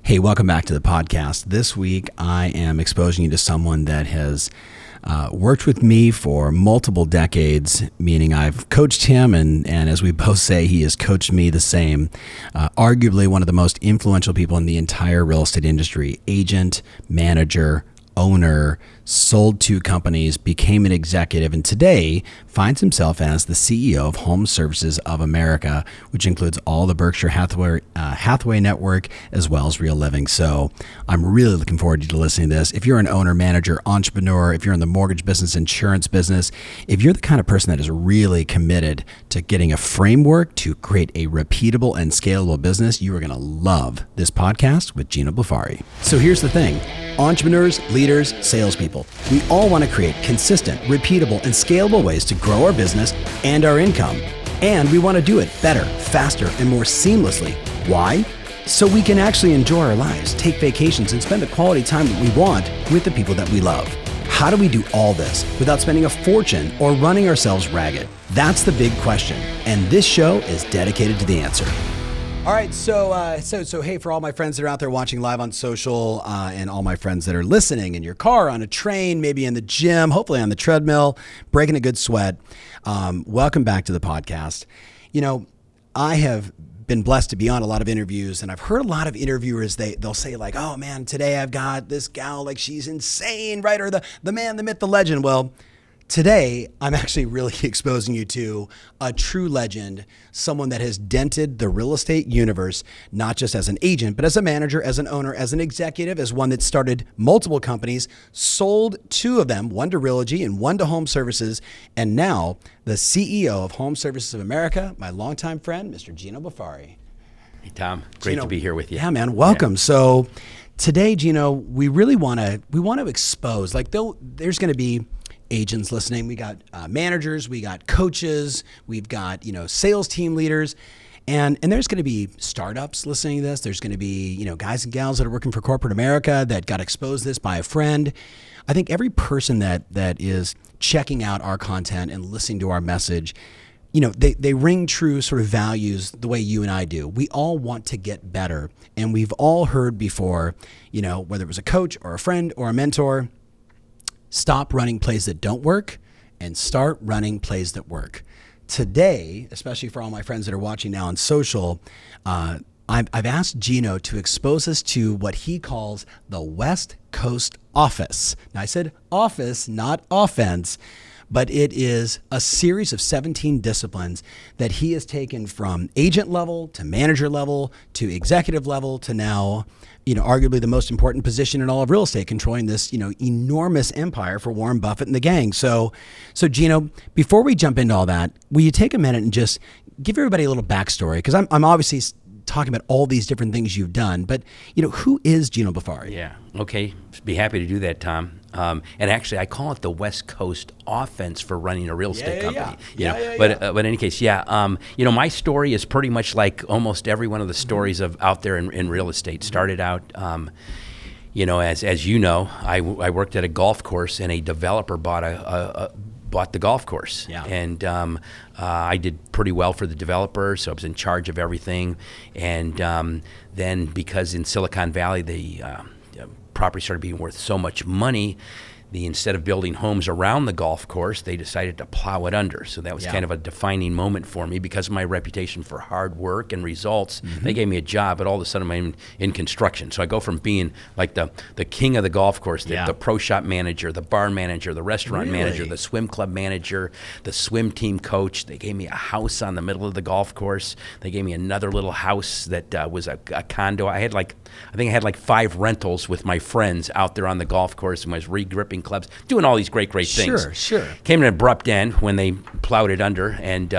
Hey, welcome back to the podcast. This week, I am exposing you to someone that has worked with me for multiple decades, meaning I've coached him, and as we both say, he has coached me the same. Arguably one of the most influential people in the entire real estate industry, agent, manager, owner, sold 2 companies, became an executive, and today finds himself as the CEO of HomeServices of America, which includes all the Berkshire Hathaway network, as well as Real Living. So I'm really looking forward to listening to this. If you're an owner, manager, entrepreneur, if you're in the mortgage business, insurance business, if you're the kind of person that is really committed to getting a framework to create a repeatable and scalable business, you are going to love this podcast with Gino Blefari. So here's the thing. Entrepreneurs, leaders, salespeople, we all want to create consistent, repeatable, and scalable ways to grow our business and our income. And we want to do it better, faster, and more seamlessly. Why? So we can actually enjoy our lives, take vacations, and spend the quality time that we want with the people that we love. How do we do all this without spending a fortune or running ourselves ragged? That's the big question. And this show is dedicated to the answer. All right, so hey, for all my friends that are out there watching live on social, and all my friends that are listening in your car, on a train, maybe in the gym, hopefully on the treadmill, breaking a good sweat, welcome back to the podcast. You know, I have been blessed to be on a lot of interviews, and I've heard a lot of interviewers, they'll say like, oh man, today I've got this gal, like she's insane, right? Or the man, the myth, the legend. Well, today, I'm actually really exposing you to a true legend, someone that has dented the real estate universe, not just as an agent, but as a manager, as an owner, as an executive, as one that started multiple companies, sold 2 of them, one to Realogy and one to HomeServices, and now the CEO of HomeServices of America, my longtime friend, Mr. Gino Blefari. Hey, Tom. Great to be here with you. Yeah, man. Welcome. Yeah. So today, Gino, we really want to expose, like there's going to be agents listening. We got managers, we got coaches, we've got, sales team leaders, and there's going to be startups listening to this. There's going to be, guys and gals that are working for corporate America that got exposed to this by a friend. I think every person that is checking out our content and listening to our message, they ring true sort of values the way you and I do. We all want to get better. And we've all heard before, whether it was a coach or a friend or a mentor, stop running plays that don't work and start running plays that work. Today, especially for all my friends that are watching now on social, I've asked Gino to expose us to what he calls the West Coast Office. Now, I said office, not offense, but it is a series of 17 disciplines that he has taken from agent level to manager level to executive level to now, arguably the most important position in all of real estate, controlling this, enormous empire for Warren Buffett and the gang. So Gino, before we jump into all that, will you take a minute and just give everybody a little backstory? Because I'm obviously talking about all these different things you've done, but who is Gino Blefari? Yeah, okay, be happy to do that, Tom. And actually, I call it the West Coast offense for running a real estate company. But in any case, my story is pretty much like almost every one of the stories of out there in real estate. Started out, as you know, I worked at a golf course, and a developer bought the golf course. Yeah. And I did pretty well for the developer, so I was in charge of everything. And then because in Silicon Valley, the property started being worth so much money, instead of building homes around the golf course, they decided to plow it under. So that was kind of a defining moment for me because of my reputation for hard work and results. Mm-hmm. They gave me a job, but all of a sudden I'm in construction. So I go from being like the king of the golf course, the pro shop manager, the bar manager, the restaurant manager, the swim club manager, the swim team coach. They gave me a house on the middle of the golf course. They gave me another little house that was a condo. I think I had 5 rentals with my friends out there on the golf course, and I was re-gripping clubs, doing all these great things. Sure. Came to an abrupt end when they plowed it under and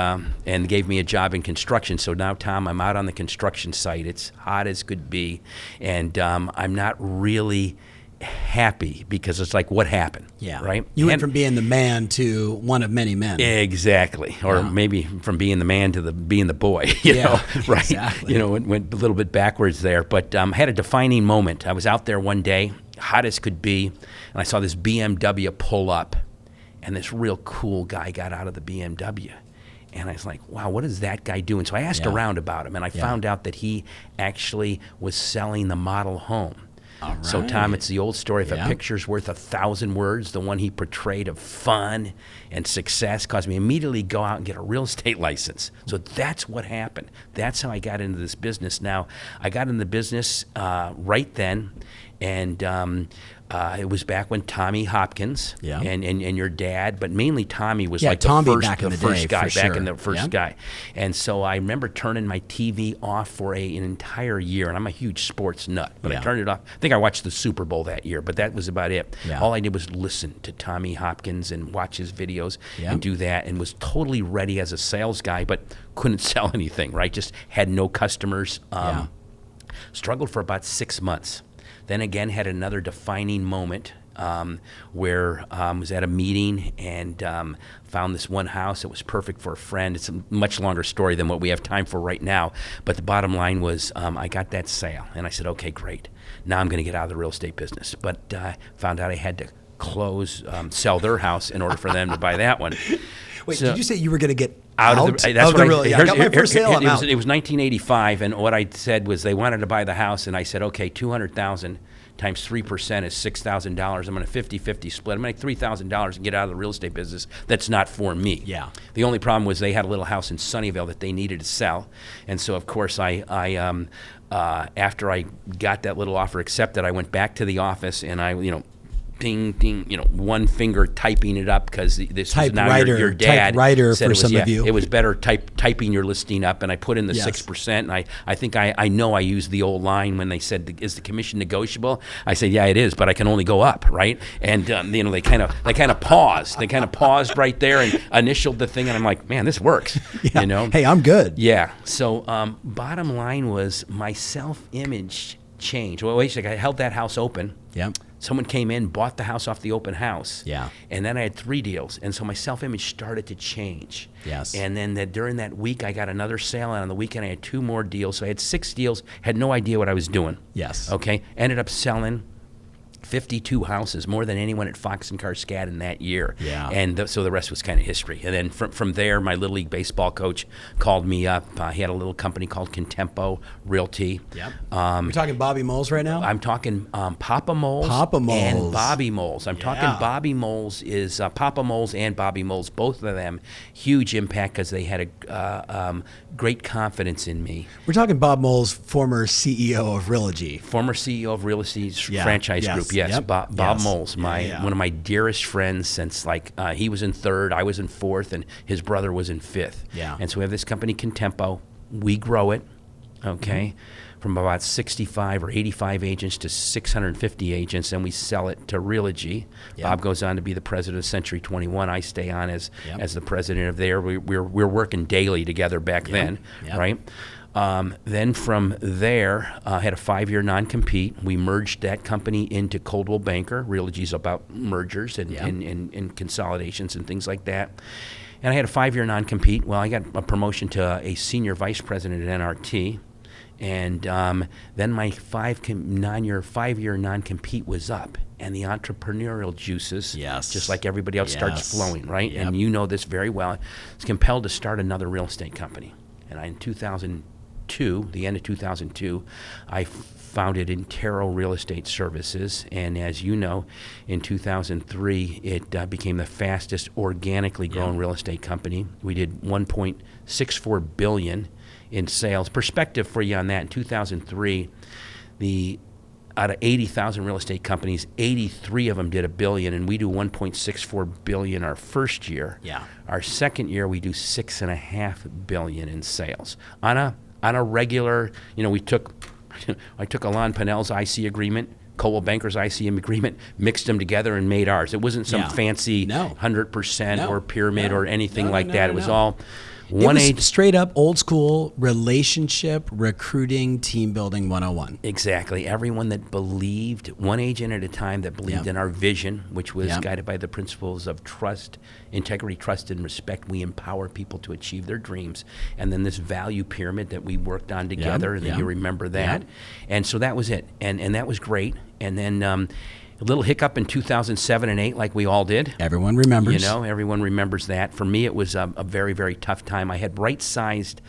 gave me a job in construction. So now, Tom, I'm out on the construction site. It's hot as could be, and I'm not really happy because it's like, what happened? Yeah. Right? You went from being the man to one of many men. Exactly. Or maybe from being the man to being the boy, you know, right? Exactly. Went a little bit backwards there, but had a defining moment. I was out there one day, hot as could be, and I saw this BMW pull up, and this real cool guy got out of the BMW. And I was like, wow, what is that guy doing? So I asked around about him, and I found out that he actually was selling the model home. All right. So, Tom, it's the old story. If a picture's worth 1,000 words, the one he portrayed of fun and success caused me to immediately go out and get a real estate license. So that's what happened. That's how I got into this business. Now, I got in the business right then, and it was back when Tommy Hopkins and your dad, but mainly Tommy was like Tommy the first, back in the first day, guy, for back sure. in the first guy. And so I remember turning my TV off for an entire year, and I'm a huge sports nut, but I turned it off. I think I watched the Super Bowl that year, but that was about it. All I did was listen to Tommy Hopkins and watch his videos and do that, and was totally ready as a sales guy, but couldn't sell anything, right? Just had no customers. Struggled for about 6 months. Then again, had another defining moment where I was at a meeting and found this one house that was perfect for a friend. It's a much longer story than what we have time for right now. But the bottom line was I got that sale. And I said, okay, great. Now I'm going to get out of the real estate business. But found out I had to sell their house in order for them to buy that one. Wait, did you say you were going to get out of the real? I got my first sale. It was 1985, and what I said was they wanted to buy the house, and I said, okay, $200,000 times 3% is $6,000. I'm going to 50-50 split. I'm going to make $3,000 and get out of the real estate business. That's not for me. Yeah. The only problem was they had a little house in Sunnyvale that they needed to sell, and so of course I after I got that little offer accepted, I went back to the office and I ding, ding, one finger typing it up because this was now your dad. Typewriter said for some of you. It was better typing your listing up, and I put in the 6%. And I think I know I used the old line when they said, "Is the commission negotiable?" I said, "Yeah, it is, but I can only go up, right?" And they kind of paused. They kind of paused right there and initialed the thing, and I'm like, "Man, this works." Hey, I'm good. Yeah. So bottom line was my self-image changed. Well, wait a second. I held that house open. Yeah. Someone came in, bought the house off the open house. Yeah. And then I had 3 deals. And so my self-image started to change. Yes. And then during that week, I got another sale. And on the weekend, I had 2 more deals. So I had 6 deals, had no idea what I was doing. Yes. Okay. Ended up selling 52 houses, more than anyone at Fox and Carskad in that year. Yeah. And so the rest was kind of history. And then from there, my Little League baseball coach called me up. He had a little company called Contempo Realty. Yep. We're talking Bobby Moles right now? I'm talking Papa Moles. Papa Moles. And Bobby Moles. I'm talking Bobby Moles is Papa Moles and Bobby Moles, both of them, huge impact because they had a great confidence in me. We're talking Bob Moles, former CEO of Realogy. Former CEO of Real Estate Franchise Group. Yes, Yep. Bob Moles, one of my dearest friends since he was in 3rd, I was in 4th, and his brother was in 5th. Yeah. And so we have this company, Contempo. We grow it, okay, from about 65 or 85 agents to 650 agents, and we sell it to Realogy. Yep. Bob goes on to be the president of Century 21. I stay on as the president of there. We're working daily together back then, right? Then from there, I had a 5-year non-compete. We merged that company into Coldwell Banker. Realogy's about mergers and consolidations and things like that. And I had a 5-year non-compete. Well, I got a promotion to a senior vice president at NRT. And then my 5-year non-compete was up. And the entrepreneurial juices, just like everybody else, starts flowing, right? Yep. And you know this very well. I was compelled to start another real estate company. And in 2002, the end of 2002, I founded Intero Real Estate Services, and as you know, in 2003, it became the fastest organically grown real estate company. We did $1.64 billion in sales. Perspective for you on that: in 2003, out of 80,000 real estate companies, 83 of them did $1 billion, and we do $1.64 billion our first year. Yeah. Our second year, we do $6.5 billion in sales on a regular. I took Alon Pinnell's IC agreement, Coldwell Banker's IC agreement, mixed them together and made ours. It wasn't some fancy 100% or pyramid or anything like that. It was all one age. Straight up old school relationship recruiting team building 101. Exactly. Everyone that believed, one agent at a time, that believed in our vision, which was guided by the principles of trust, integrity, trust, and respect. We empower people to achieve their dreams. And then this value pyramid that we worked on together, and you remember that. And so that was it. And that was great. And then A little hiccup in 2007 and 8, like we all did. Everyone remembers. Everyone remembers that. For me, it was a very, very tough time. I had right-sized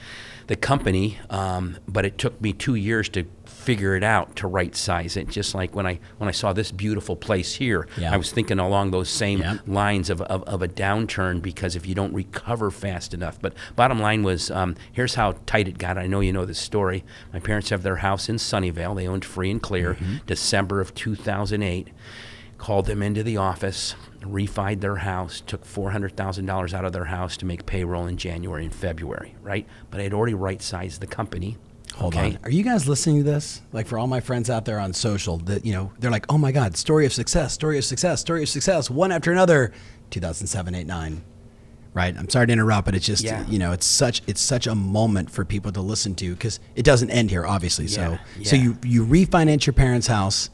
the company, but it took me 2 years to figure it out, to right-size it. Just like when I saw this beautiful place here, I was thinking along those same lines of a downturn, because if you don't recover fast enough. But bottom line was, here's how tight it got. I know you know this story. My parents have their house in Sunnyvale. They owned Free and Clear. December of 2008. Called them into the office, refied their house, took $400,000 out of their house to make payroll in January and February, right? But I had already right-sized the company. Hold on. Are you guys listening to this? Like, for all my friends out there on social, that they're like, oh my God, story of success, story of success, story of success, one after another. 2007, 8, 9. Right? I'm sorry to interrupt, but it's just it's such a moment for people to listen to, because it doesn't end here, obviously. So you refinance your parents' house.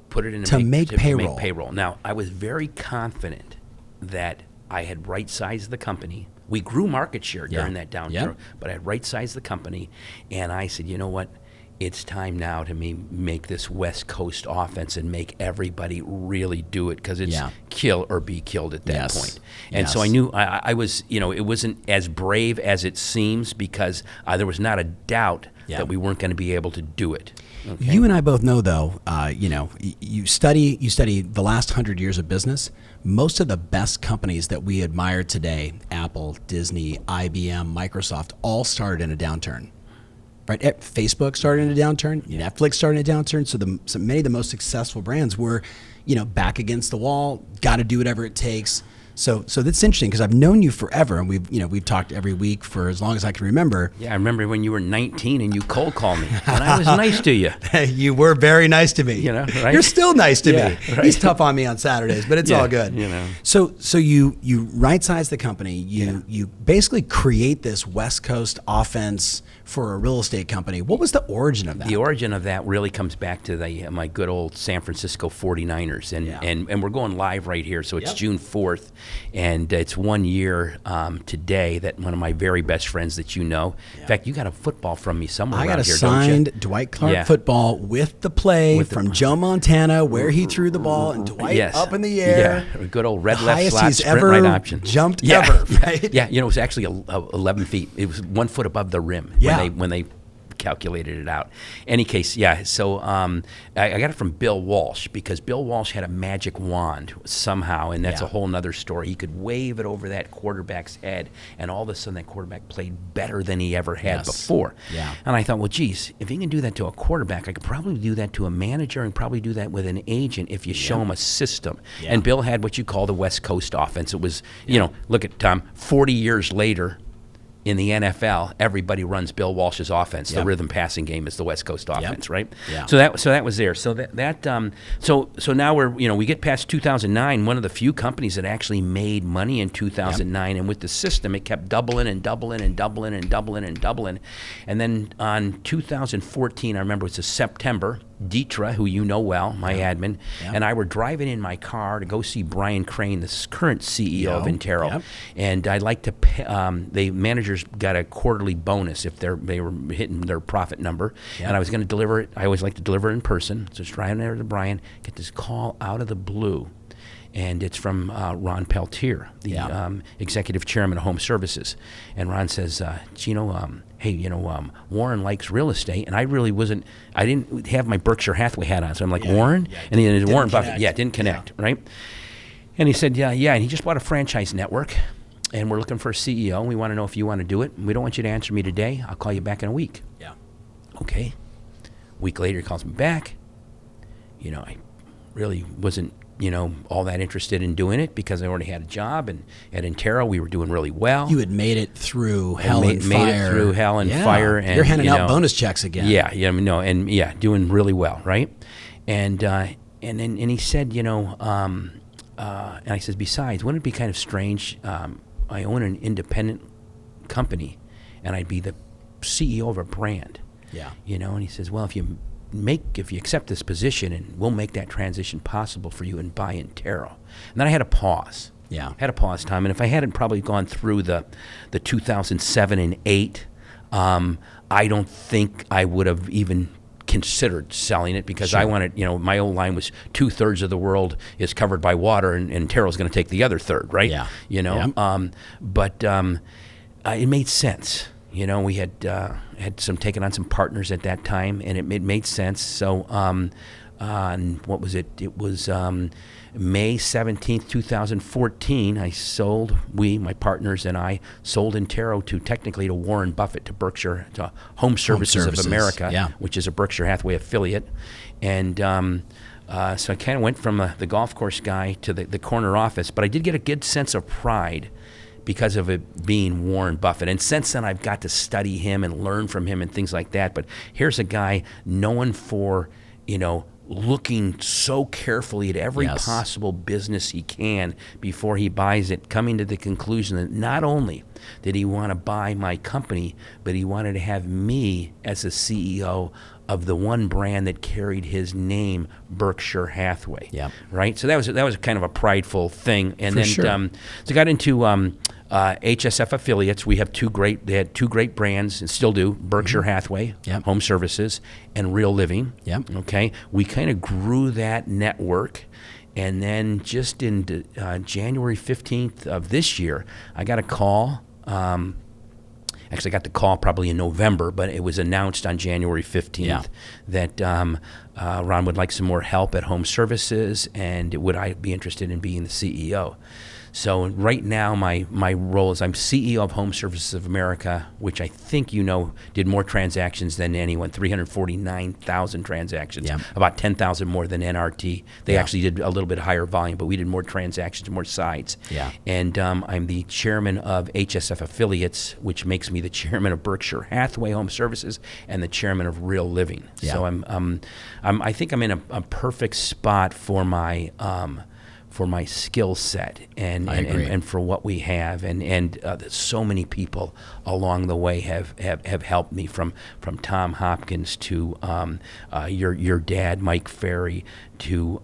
Put it in to make payroll. Make payroll. Now, I was very confident that I had right-sized the company. We grew market share during that downturn, but I had right-sized the company, and I said, you know what? It's time now to make this West Coast offense and make everybody really do it, because it's kill or be killed at that point. And so I knew I was, it wasn't as brave as it seems, because there was not a doubt that we weren't going to be able to do it. Okay. You and I both know, though, you study the last 100 years of business. Most of the best companies that we admire today, Apple, Disney, IBM, Microsoft, all started in a downturn. Right? Facebook started in a downturn. Netflix started in a downturn. So many of the most successful brands were, back against the wall, got to do whatever it takes. So that's interesting, because I've known you forever, and we've talked every week for as long as I can remember. Yeah, I remember when you were 19 and you cold called me, and I was nice to you. You were very nice to me. Right? You're still nice to me. Right? He's tough on me on Saturdays, but it's all good. So you right-size the company. You basically create this West Coast offense for a real estate company. What was the origin of that? The origin of that really comes back to my good old San Francisco 49ers, and we're going live right here. So it's June 4th. And it's 1 year today that one of my very best friends that in fact, you got a football from me somewhere around here, don't you? I got a signed Dwight Clark football with the play from Joe Montana, where he threw the ball, and Dwight up in the air. Yeah, good old red left slot, sprint ever right option. Jumped ever, right? Yeah, it was actually 11 feet. It was 1 foot above the rim when they calculated it out. Any case, so I got it from Bill Walsh, because Bill Walsh had a magic wand somehow, and that's a whole nother story. He could wave it over that quarterback's head, and all of a sudden that quarterback played better than he ever had before. And I thought, well, geez, if he can do that to a quarterback, I could probably do that to a manager, and probably do that with an agent if you show him a system. And Bill had what you call the West Coast offense. It was, look at Tom, 40 years later, in the NFL, everybody runs Bill Walsh's offense. The rhythm passing game is the West Coast offense, right? So that was there. So so now we get past 2009. One of the few companies that actually made money in 2009, and with the system, it kept doubling and doubling and doubling and doubling and doubling. And then on 2014, I remember it was a September. Deetra, who you know well, my admin, and I were driving in my car to go see Brian Crane, the current CEO of Intero, and I'd like to pay, the managers got a quarterly bonus if they were hitting their profit number, and I was going to deliver it. I always like to deliver it in person, so just driving there to Brian, get this call out of the blue. And it's from Ron Peltier, the executive chairman of HomeServices. And Ron says, Gino, hey, Warren likes real estate. And I didn't have my Berkshire Hathaway hat on. So I'm like, Warren? And then Warren Buffett. Didn't connect, right? And he said, and he just bought a franchise network. And we're looking for a CEO. And we want to know if you want to do it. We don't want you to answer me today. I'll call you back in a week. Okay. A week later, he calls me back. I really wasn't all that interested in doing it, because I already had a job, and at Intero we were doing really well. You had made it through hell and fire. Made it through hell and fire. And, you're handing out bonus checks again. Doing really well, right? And he said, and I said, besides, wouldn't it be kind of strange? I own an independent company, and I'd be the CEO of a brand. And he says, well, if you accept this position, and we'll make that transition possible for you and buy Intero. And then I had to pause. Had to pause, Tom. And if I hadn't probably gone through the 2007 and 8, I don't think I would have even considered selling it because Sure. I wanted, my old line was 2/3 of the world is covered by water, and Terrell's going to take the other third, right? Yeah. But it made sense. We had taken on some partners at that time, and it made sense. So, and what was it? It was May 17th, 2014. My partners and I sold Intero to Warren Buffett, to Berkshire, to HomeServices of America, which is a Berkshire Hathaway affiliate. And so I kind of went from the golf course guy to the corner office, but I did get a good sense of pride because of it being Warren Buffett. And since then, I've got to study him and learn from him and things like that. But here's a guy known for, looking so carefully at every possible business he can before he buys it, coming to the conclusion that not only did he want to buy my company, but he wanted to have me as a CEO of the one brand that carried his name, Berkshire Hathaway. Yeah. Right? So that was kind of a prideful thing. And For sure. So I got into HSF affiliates. They had two great brands, and still do, Berkshire Hathaway, HomeServices, and Real Living. Yep. Okay? We kind of grew that network. And then just in January 15th of this year, I got a call. Actually, I got the call probably in November, but it was announced on January 15th that Ron would like some more help at HomeServices, and would I be interested in being the CEO? So right now, my role is I'm CEO of HomeServices of America, which I think did more transactions than anyone, 349,000 transactions, about 10,000 more than NRT. They actually did a little bit higher volume, but we did more transactions, more sites. Yeah. And I'm the chairman of HSF Affiliates, which makes me the chairman of Berkshire Hathaway HomeServices and the chairman of Real Living. Yeah. So I think I'm in a perfect spot for my skill set and for what we have, and so many people along the way have helped me, from Tom Hopkins to your dad, Mike Ferry, to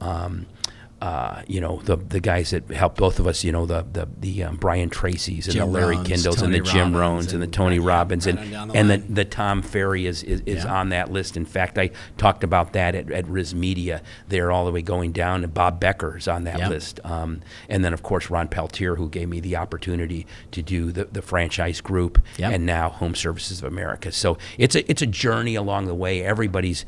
the guys that helped both of us, the Brian Tracy's and Jim the Larry Rohns, Kindles Tony and the Jim Robbins Rohns and the Tony Robbins and the Tom Ferry is on that list. In fact, I talked about that at Riz Media. They're all the way going down, and Bob Becker's on that list. And then, of course, Ron Peltier, who gave me the opportunity to do the franchise group, and now HomeServices of America. So it's a journey along the way. Everybody's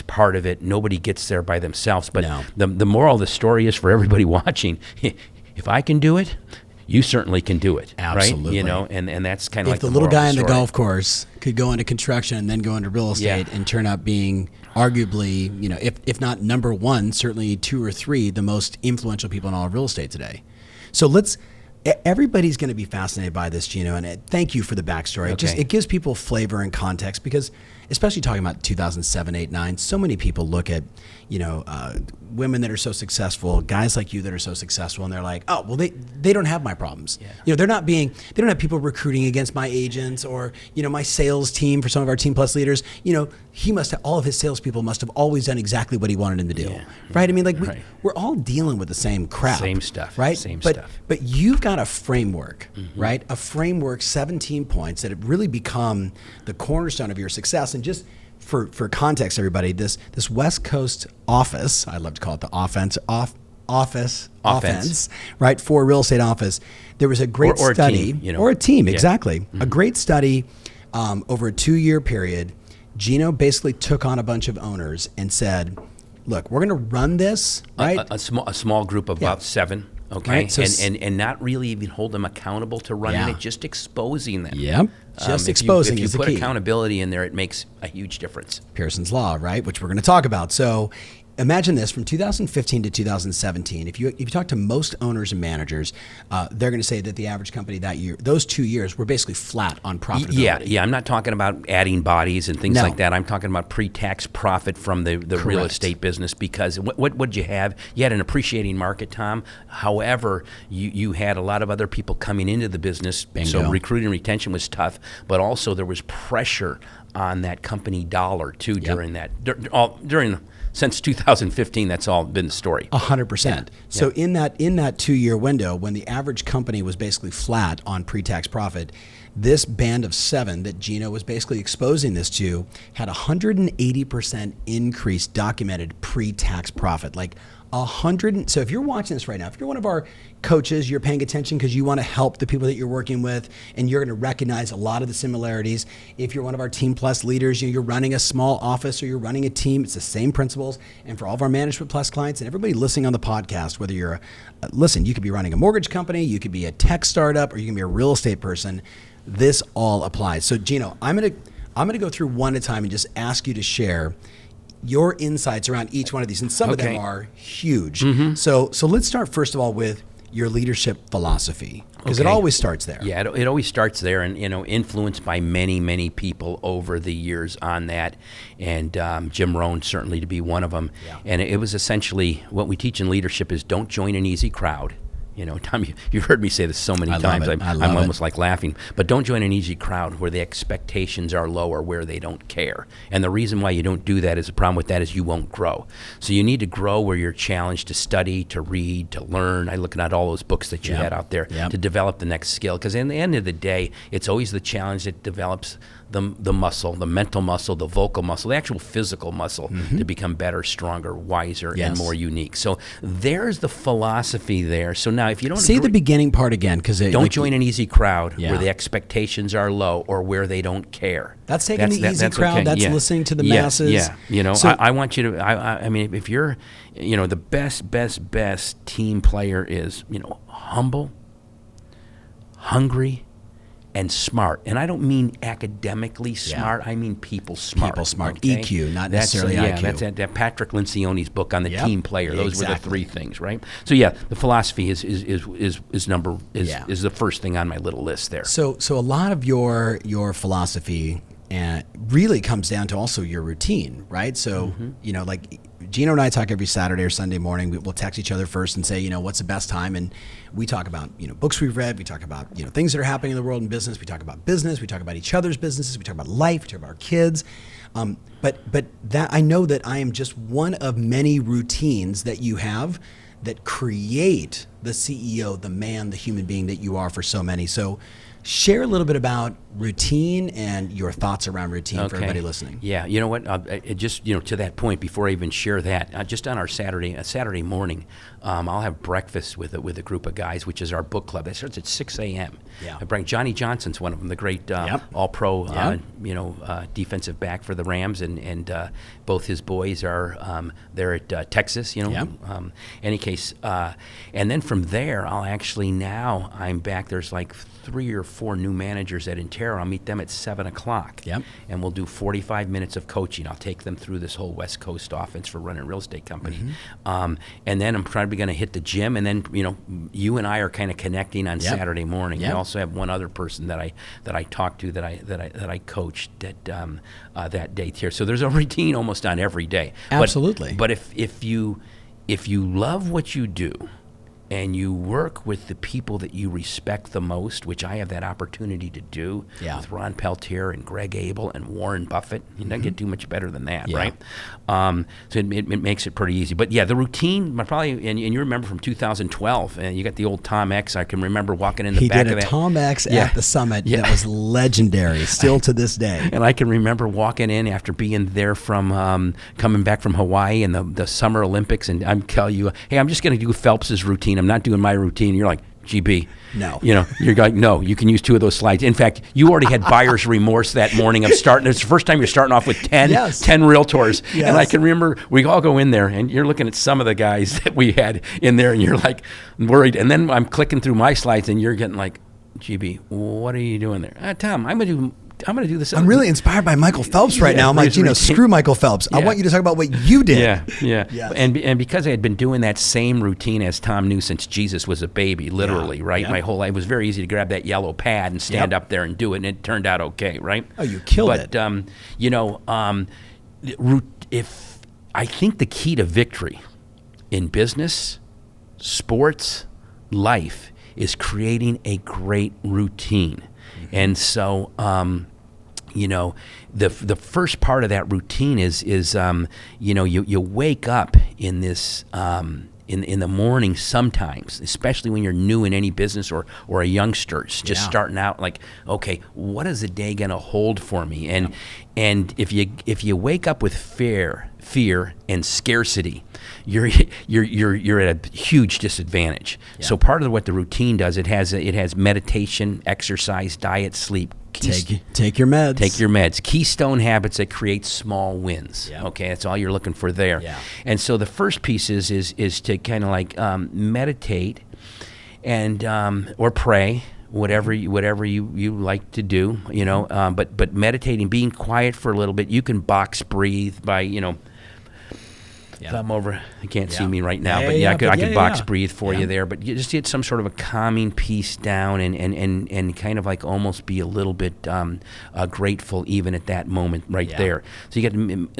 part of it. Nobody gets there by themselves. But the moral of the story is, for everybody watching, if I can do it, you certainly can do it. Absolutely. Right? And that's kind of like the little guy on the golf course could go into construction and then go into real estate and turn out being arguably, if not number one, certainly 2 or 3, the most influential people in all of real estate today. So everybody's going to be fascinated by this, Gino, and thank you for the backstory. Okay. It gives people flavor and context, because especially talking about 2007, 8, 9, so many people look at, women that are so successful, guys like you that are so successful, and they're like, oh, well, they don't have my problems. Yeah. They don't have people recruiting against my agents, or, my sales team, for some of our Team Plus leaders, all of his salespeople must have always done exactly what he wanted them to do. Yeah. Right? I mean, we're all dealing with the same crap. Same stuff. Right? Stuff. But you've got a framework, right? A framework, 17 points that have really become the cornerstone of your success. And just for context, everybody, this West Coast office, I love to call it the offense, right, for real estate office, there was a great study, or a team, exactly, a great study over a 2-year period. Gino basically took on a bunch of owners and said, look, we're going to run this, right? A small group of about 7. Okay, right, so and not really even hold them accountable to running it, just exposing them. Yep, just exposing is the key. If you put accountability in there, it makes a huge difference. Pearson's Law, right, which we're going to talk about. So imagine this, from 2015 to 2017, if you talk to most owners and managers, they're going to say that the average company that year, those 2 years, were basically flat on profitability. Yeah. I'm not talking about adding bodies and things like that. I'm talking about pre-tax profit from the real estate business, because what did you have? You had an appreciating market, Tom. However, you had a lot of other people coming into the business. Bingo. So recruiting and retention was tough, but also there was pressure on that company dollar too during that. Since 2015, that's all been the story. 100%. Yeah. So in that 2-year window, when the average company was basically flat on pre-tax profit, this band of 7 that Gino was basically exposing this to had 180% increase documented pre-tax profit. Like 100. So if you're watching this right now, if you're one of our coaches, you're paying attention because you want to help the people that you're working with, and you're going to recognize a lot of the similarities. If you're one of our Team Plus leaders, you're running a small office or you're running a team, it's the same principles. And for all of our Management Plus clients and everybody listening on the podcast, whether you're listen, you could be running a mortgage company, you could be a tech startup, or you can be a real estate person. This all applies. So Gino, I'm gonna go through one at a time and just ask you to share your insights around each one of these, and some of them are huge. Mm-hmm. So let's start first of all with your leadership philosophy, because it always starts there. Yeah, it always starts there, and influenced by many people over the years on that, and Jim Rohn certainly to be one of them. Yeah. And it was essentially what we teach in leadership is don't join an easy crowd. Tom, you've heard me say this so many times. I'm almost like laughing. But don't join an easy crowd where the expectations are low or where they don't care. And the reason why you don't do that is the problem with that is you won't grow. So you need to grow where you're challenged to study, to read, to learn. I look at all those books that you had out there to develop the next skill. Because in the end of the day, it's always the challenge that develops the muscle, the mental muscle, the vocal muscle, the actual physical muscle to become better, stronger, wiser, and more unique. So there's the philosophy there. So now if you don't say the beginning part again, because don't join an easy crowd where the expectations are low or where they don't care. That's taking the easy crowd. Okay. That's listening to the masses. Yeah. So, I want you to. I mean, if you're, the best team player is, humble, hungry, and smart. And I don't mean academically smart. I mean people smart. People smart. Okay? EQ, not necessarily IQ. That's that Patrick Lencioni's book on the team player. Those were the 3 things, right? So the philosophy is the first thing on my little list there. So a lot of your philosophy really comes down to also your routine, right? So like Gino and I talk every Saturday or Sunday morning. We'll text each other first and say, what's the best time? And we talk about, books we've read. We talk about, things that are happening in the world in business. We talk about business. We talk about each other's businesses. We talk about life. We talk about our kids. But that I know that I am just one of many routines that you have that create the CEO, the man, the human being that you are for so many. So share a little bit about routine and your thoughts around routine for everybody listening. Yeah, you know what? Just to that point, before I even share that, just on our Saturday morning, I'll have breakfast with a group of guys, which is our book club. That starts at 6 a.m. Yeah. I bring Johnny Johnson's one of them, the great All-Pro, defensive back for the Rams, and both his boys are they're at Texas. Any case, and then from there, I'm back. There's like 3 or 4 new managers at Intero. I'll meet them at 7 o'clock. Yep. And we'll do 45 minutes of coaching. I'll take them through this whole West Coast offense for running a real estate company. Mm-hmm. And then I'm probably going to hit the gym. And then, you and I are kind of connecting on Saturday morning. Yep. We also have one other person that I talk to that I coached that day here. So there's a routine almost on every day. Absolutely. But if you love what you do, and you work with the people that you respect the most, which I have that opportunity to do with Ron Peltier and Greg Abel and Warren Buffett. You don't get too much better than that, right? So it makes it pretty easy. But the routine, probably, and you remember from 2012, and you got the old Tom X. I can remember walking in the back of that. He did a Tom X at the summit that was legendary, still to this day. And I can remember walking in after being there from coming back from Hawaii and the Summer Olympics, and I'm telling you, hey, I'm just going to do Phelps's routine. I'm not doing my routine. You're like, GB. No. You're like, no, you can use 2 of those slides. In fact, you already had buyer's remorse that morning of starting. It's the first time you're starting off with 10 realtors. Yes. And I can remember we all go in there and you're looking at some of the guys that we had in there and you're like worried. And then I'm clicking through my slides and you're getting like, GB, what are you doing there? Tom, I'm going to do this. I'm really inspired by Michael Phelps right now. I'm like, screw Michael Phelps. I want you to talk about what you did. Yeah. Yes. And because I had been doing that same routine as Tom knew since Jesus was a baby, literally, right? Yep. My whole life, it was very easy to grab that yellow pad and stand up there and do it, and it turned out okay, right? Oh, you killed it. But, if I think the key to victory in business, sports, life is creating a great routine. Mm-hmm. And so, the first part of that routine is you wake up in this in the morning sometimes, especially when you're new in any business or a youngster just starting out, like, okay, what is the day going to hold for me? And if you wake up with fear and scarcity, you're at a huge disadvantage. Yeah. So part of what the routine does, it has meditation, exercise, diet, sleep. Take your meds. Take your meds. Keystone habits that create small wins. Yep. Okay, that's all you're looking for there. Yeah. And so the first piece is to kind of like meditate and or pray. Whatever you like to do, but meditating, being quiet for a little bit. You can box breathe by, thumb over. You can't see me right now, but I could box breathe for you there. But you just get some sort of a calming piece down and kind of like almost be a little bit grateful even at that moment there.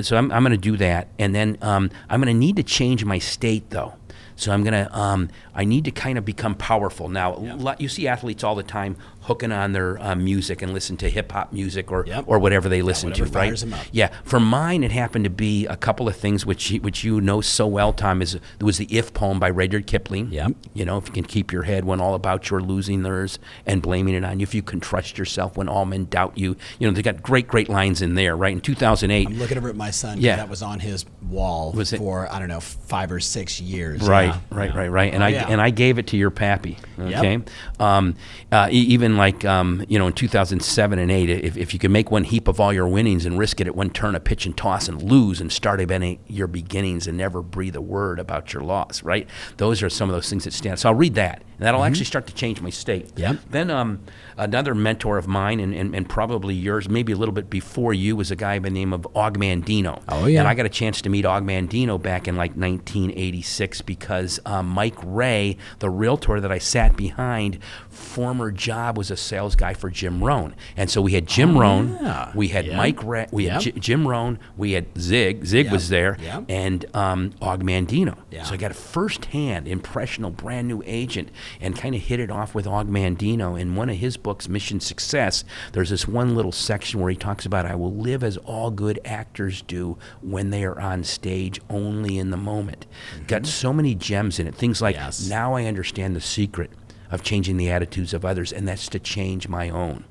So I'm going to do that, and then I'm going to need to change my state though. So I need to kind of become powerful. Now, you see athletes all the time hooking on their music and listen to hip-hop music or whatever they listen to, right? Them up. Yeah. For mine, it happened to be a couple of things which you know so well, Tom, there was the If poem by Rudyard Kipling. Yep. If you can keep your head when all about you're losing theirs and blaming it on you, if you can trust yourself when all men doubt you. They got great lines in there, right? In 2008. I'm looking over at my son. Yeah. That was on his wall for, 5 or 6 years. Right. And I gave it to your pappy. Okay. Even like in 2007 and 8, if you can make one heap of all your winnings and risk it at one turn of pitch and toss and lose and start again your beginnings and never breathe a word about your loss. Right. Those are some of those things that stand. So I'll read that, and that'll actually start to change my state. Yep. Then another mentor of mine and probably yours, maybe a little bit before you, was a guy by the name of Og Mandino. Oh yeah. And I got a chance to meet Og Mandino back in like 1986 because Mike Ray, the realtor that I sat behind, former job was a sales guy for Jim Rohn. And so we had Jim Rohn, we had Mike Ray, we had Jim Rohn, we had Zig was there, and Og Mandino. Yeah. So I got a first-hand impressional brand new agent and kind of hit it off with Og Mandino. In one of his books, Mission Success, there's this one little section where he talks about, I will live as all good actors do when they are on stage, only in the moment. Got so many gems in it. Things like, now I understand the secret of changing the attitudes of others, and that's to change my own.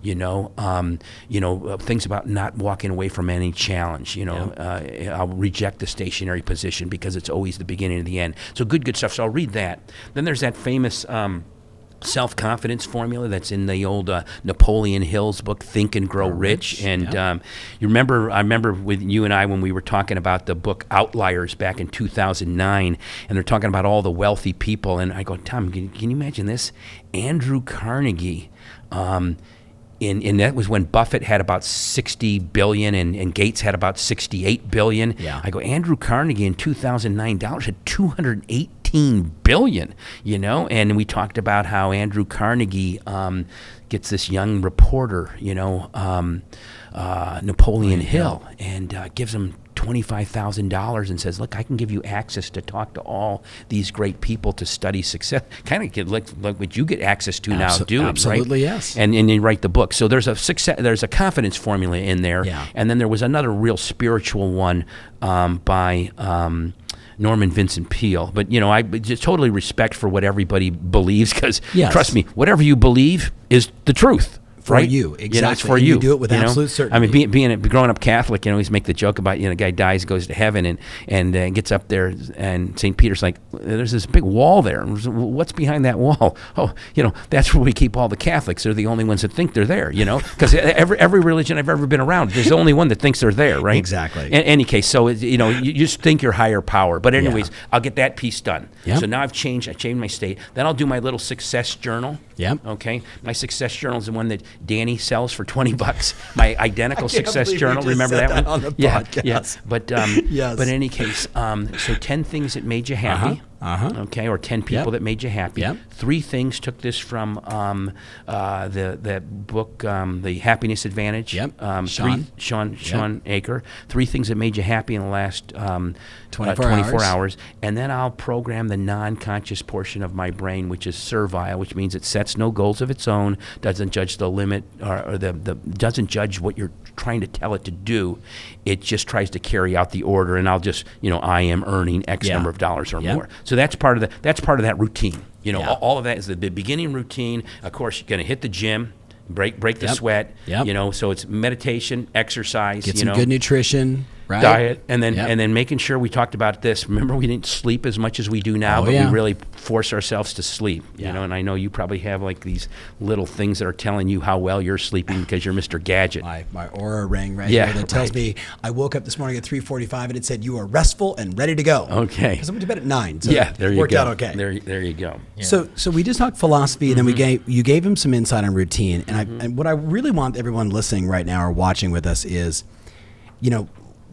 Things about not walking away from any challenge. I'll reject the stationary position because it's always the beginning of the end. So good stuff. So I'll read that. Then there's that famous self-confidence formula that's in the old Napoleon Hill's book, Think and Grow Rich. And I remember with you and I when we were talking about the book Outliers back in 2009, and they're talking about all the wealthy people. And I go, Tom, can you imagine this? Andrew Carnegie, and that was when Buffett had about $60 billion and Gates had about $68 billion. Yeah. I go, Andrew Carnegie in 2009 had $218 billion, and we talked about how Andrew Carnegie gets this young reporter, Napoleon Hill, and gives him $25,000 and says, look, I can give you access to talk to all these great people to study success. Kind of like what you get access to now doing, absolutely, right? Yes. And you write the book. So there's a confidence formula in there. Yeah. And then there was another real spiritual one by Norman Vincent Peale. But, I just totally respect for what everybody believes because, trust me, whatever you believe is the truth. For you, exactly. It's for you. You do it with absolute certainty. I mean, growing up Catholic, we always make the joke about, a guy dies, goes to heaven, and gets up there, and St. Peter's like, there's this big wall there. What's behind that wall? Oh, that's where we keep all the Catholics. They're the only ones that think they're there, because every religion I've ever been around, there's the only one that thinks they're there, right? Exactly. In any case, so, you just think you're higher power. But anyways, I'll get that piece done. Yep. So now I changed my state. Then I'll do my little success journal. Yep. Okay. My success journal is the one that Danny sells for $20. My identical success journal. Remember that one? On the podcast. Yeah. But but in any case, so 10 things that made you happy. Okay, or 10 people that made you happy. Yep. 3 things, took this from the book, The Happiness Advantage. Yep. Sean Aker. 3 things that made you happy in the last 24 hours. And then I'll program the non-conscious portion of my brain, which is servile, which means it sets no goals of its own, doesn't judge the limit, or doesn't judge what you're trying to tell it to do. It just tries to carry out the order, and I'll just, I am earning X number of dollars or more. So that's part of that routine. Yeah. All of that is the beginning routine. Of course, you're going to hit the gym, break the sweat. Yep. So it's meditation, exercise. Get some good nutrition, right? Diet, and then making sure we talked about this. Remember, we didn't sleep as much as we do now, but we really force ourselves to sleep. And I know you probably have like these little things that are telling you how well you're sleeping because you're Mr. Gadget. My Aura ring here that tells me I woke up this morning at 3:45 and it said you are restful and ready to go. Okay. Because I went to bed at 9. So there you worked go. out okay. There you go. Yeah. So we just talked philosophy, and then you gave him some insight on routine, and what I really want everyone listening right now or watching with us is,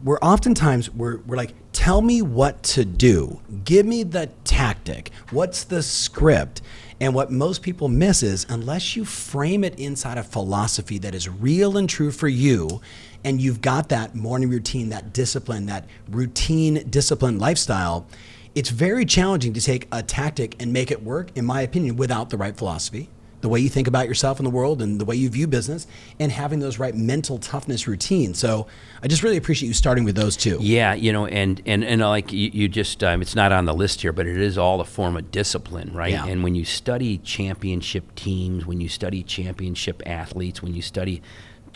we're oftentimes we're like, tell me what to do, give me the tactic, what's the script. And what most people miss is, unless you frame it inside a philosophy that is real and true for you, and you've got that morning routine, that discipline, that routine discipline lifestyle, it's very challenging to take a tactic and make it work, in my opinion, without the right philosophy, the way you think about yourself in the world and the way you view business, and having those right mental toughness routines. So I just really appreciate you starting with those two. Yeah, and like you just, it's not on the list here, but it is all a form of discipline, right? Yeah. And when you study championship teams, when you study championship athletes, when you study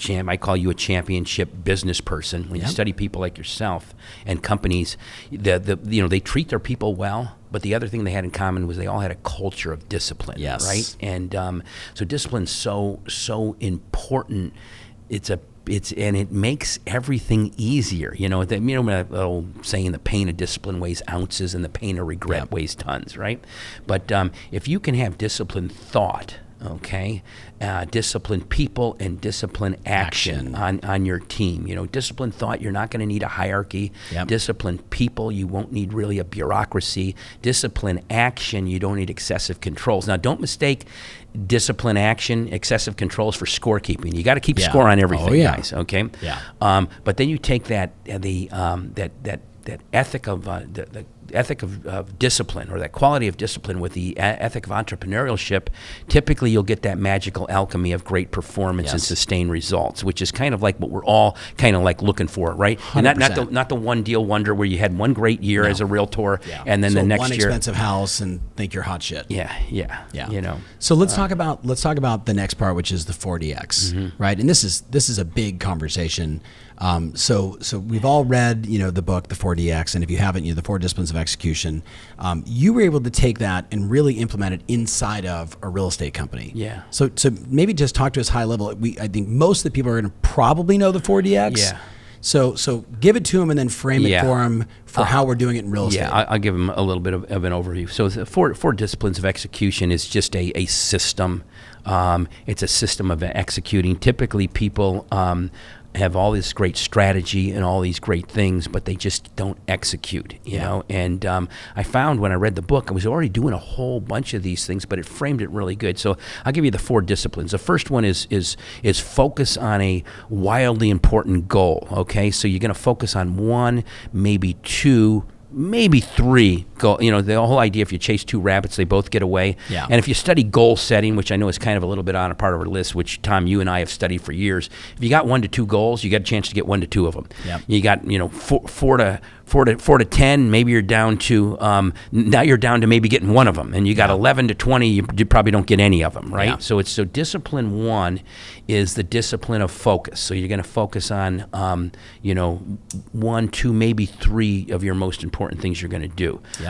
I call you a championship business person. When you study people like yourself and companies, they treat their people well. But the other thing they had in common was they all had a culture of discipline, right? And so discipline's so important. And it makes everything easier. That old saying, the pain of discipline weighs ounces and the pain of regret weighs tons, right? But if you can have disciplined thought, discipline people and discipline action on your team. Discipline thought, you're not going to need a hierarchy. Discipline people, you won't need really a bureaucracy. Discipline action, you don't need excessive controls. Now, don't mistake discipline action, excessive controls for scorekeeping. You got to keep score on everything, guys. Okay. Yeah. But then you take that ethic of the ethic of discipline, or that quality of discipline, with the ethic of entrepreneurship. Typically, you'll get that magical alchemy of great performance and sustained results, which is kind of like what we're all kind of like looking for, right? And not the one deal wonder where you had one great year as a realtor, and then the next one year expensive house and think you're hot shit. Yeah. So let's talk about the next part, which is the 4DX, right? And this is a big conversation. So we've all read, the book, the 4DX, and if you haven't, the 4 Disciplines of Execution. You were able to take that and really implement it inside of a real estate company. Yeah. So maybe just talk to us high level. I think most of the people are going to probably know the 4DX. Yeah. So give it to them and then frame it for them for how we're doing it in real estate. Yeah, I'll give them a little bit of an overview. So the 4 Disciplines of Execution is just a system. It's a system of executing. Typically, people have all this great strategy and all these great things, but they just don't execute, you know? And I found when I read the book, I was already doing a whole bunch of these things, but it framed it really good. So I'll give you the 4 disciplines. The first one is focus on a wildly important goal, okay? So you're going to focus on 1, maybe 2, maybe 3 goal. The whole idea, if you chase 2 rabbits, they both get away. Yeah. And if you study goal setting, which I know is kind of a little bit on a part of our list, which Tom, you and I have studied for years, if you got 1 to 2 goals, you got a chance to get 1 to 2 of them. Yep. You got 4 to 10, maybe you're down to now you're down to maybe getting 1 of them, and you got 11 to 20, you probably don't get any of them, right? Yeah. So discipline 1 is the discipline of focus. So you're going to focus on 1, 2, maybe 3 of your most important things you're going to do. Yep.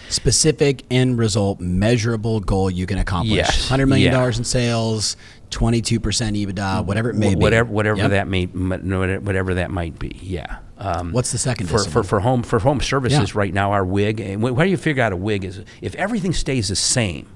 Specific end result, measurable goal you can accomplish. Yes. $100 million in sales, 22% EBITDA, whatever it may be. Whatever that might be. Yeah. What's the second discipline? For home services right now, our WIG, and how do you figure out a WIG is if everything stays the same.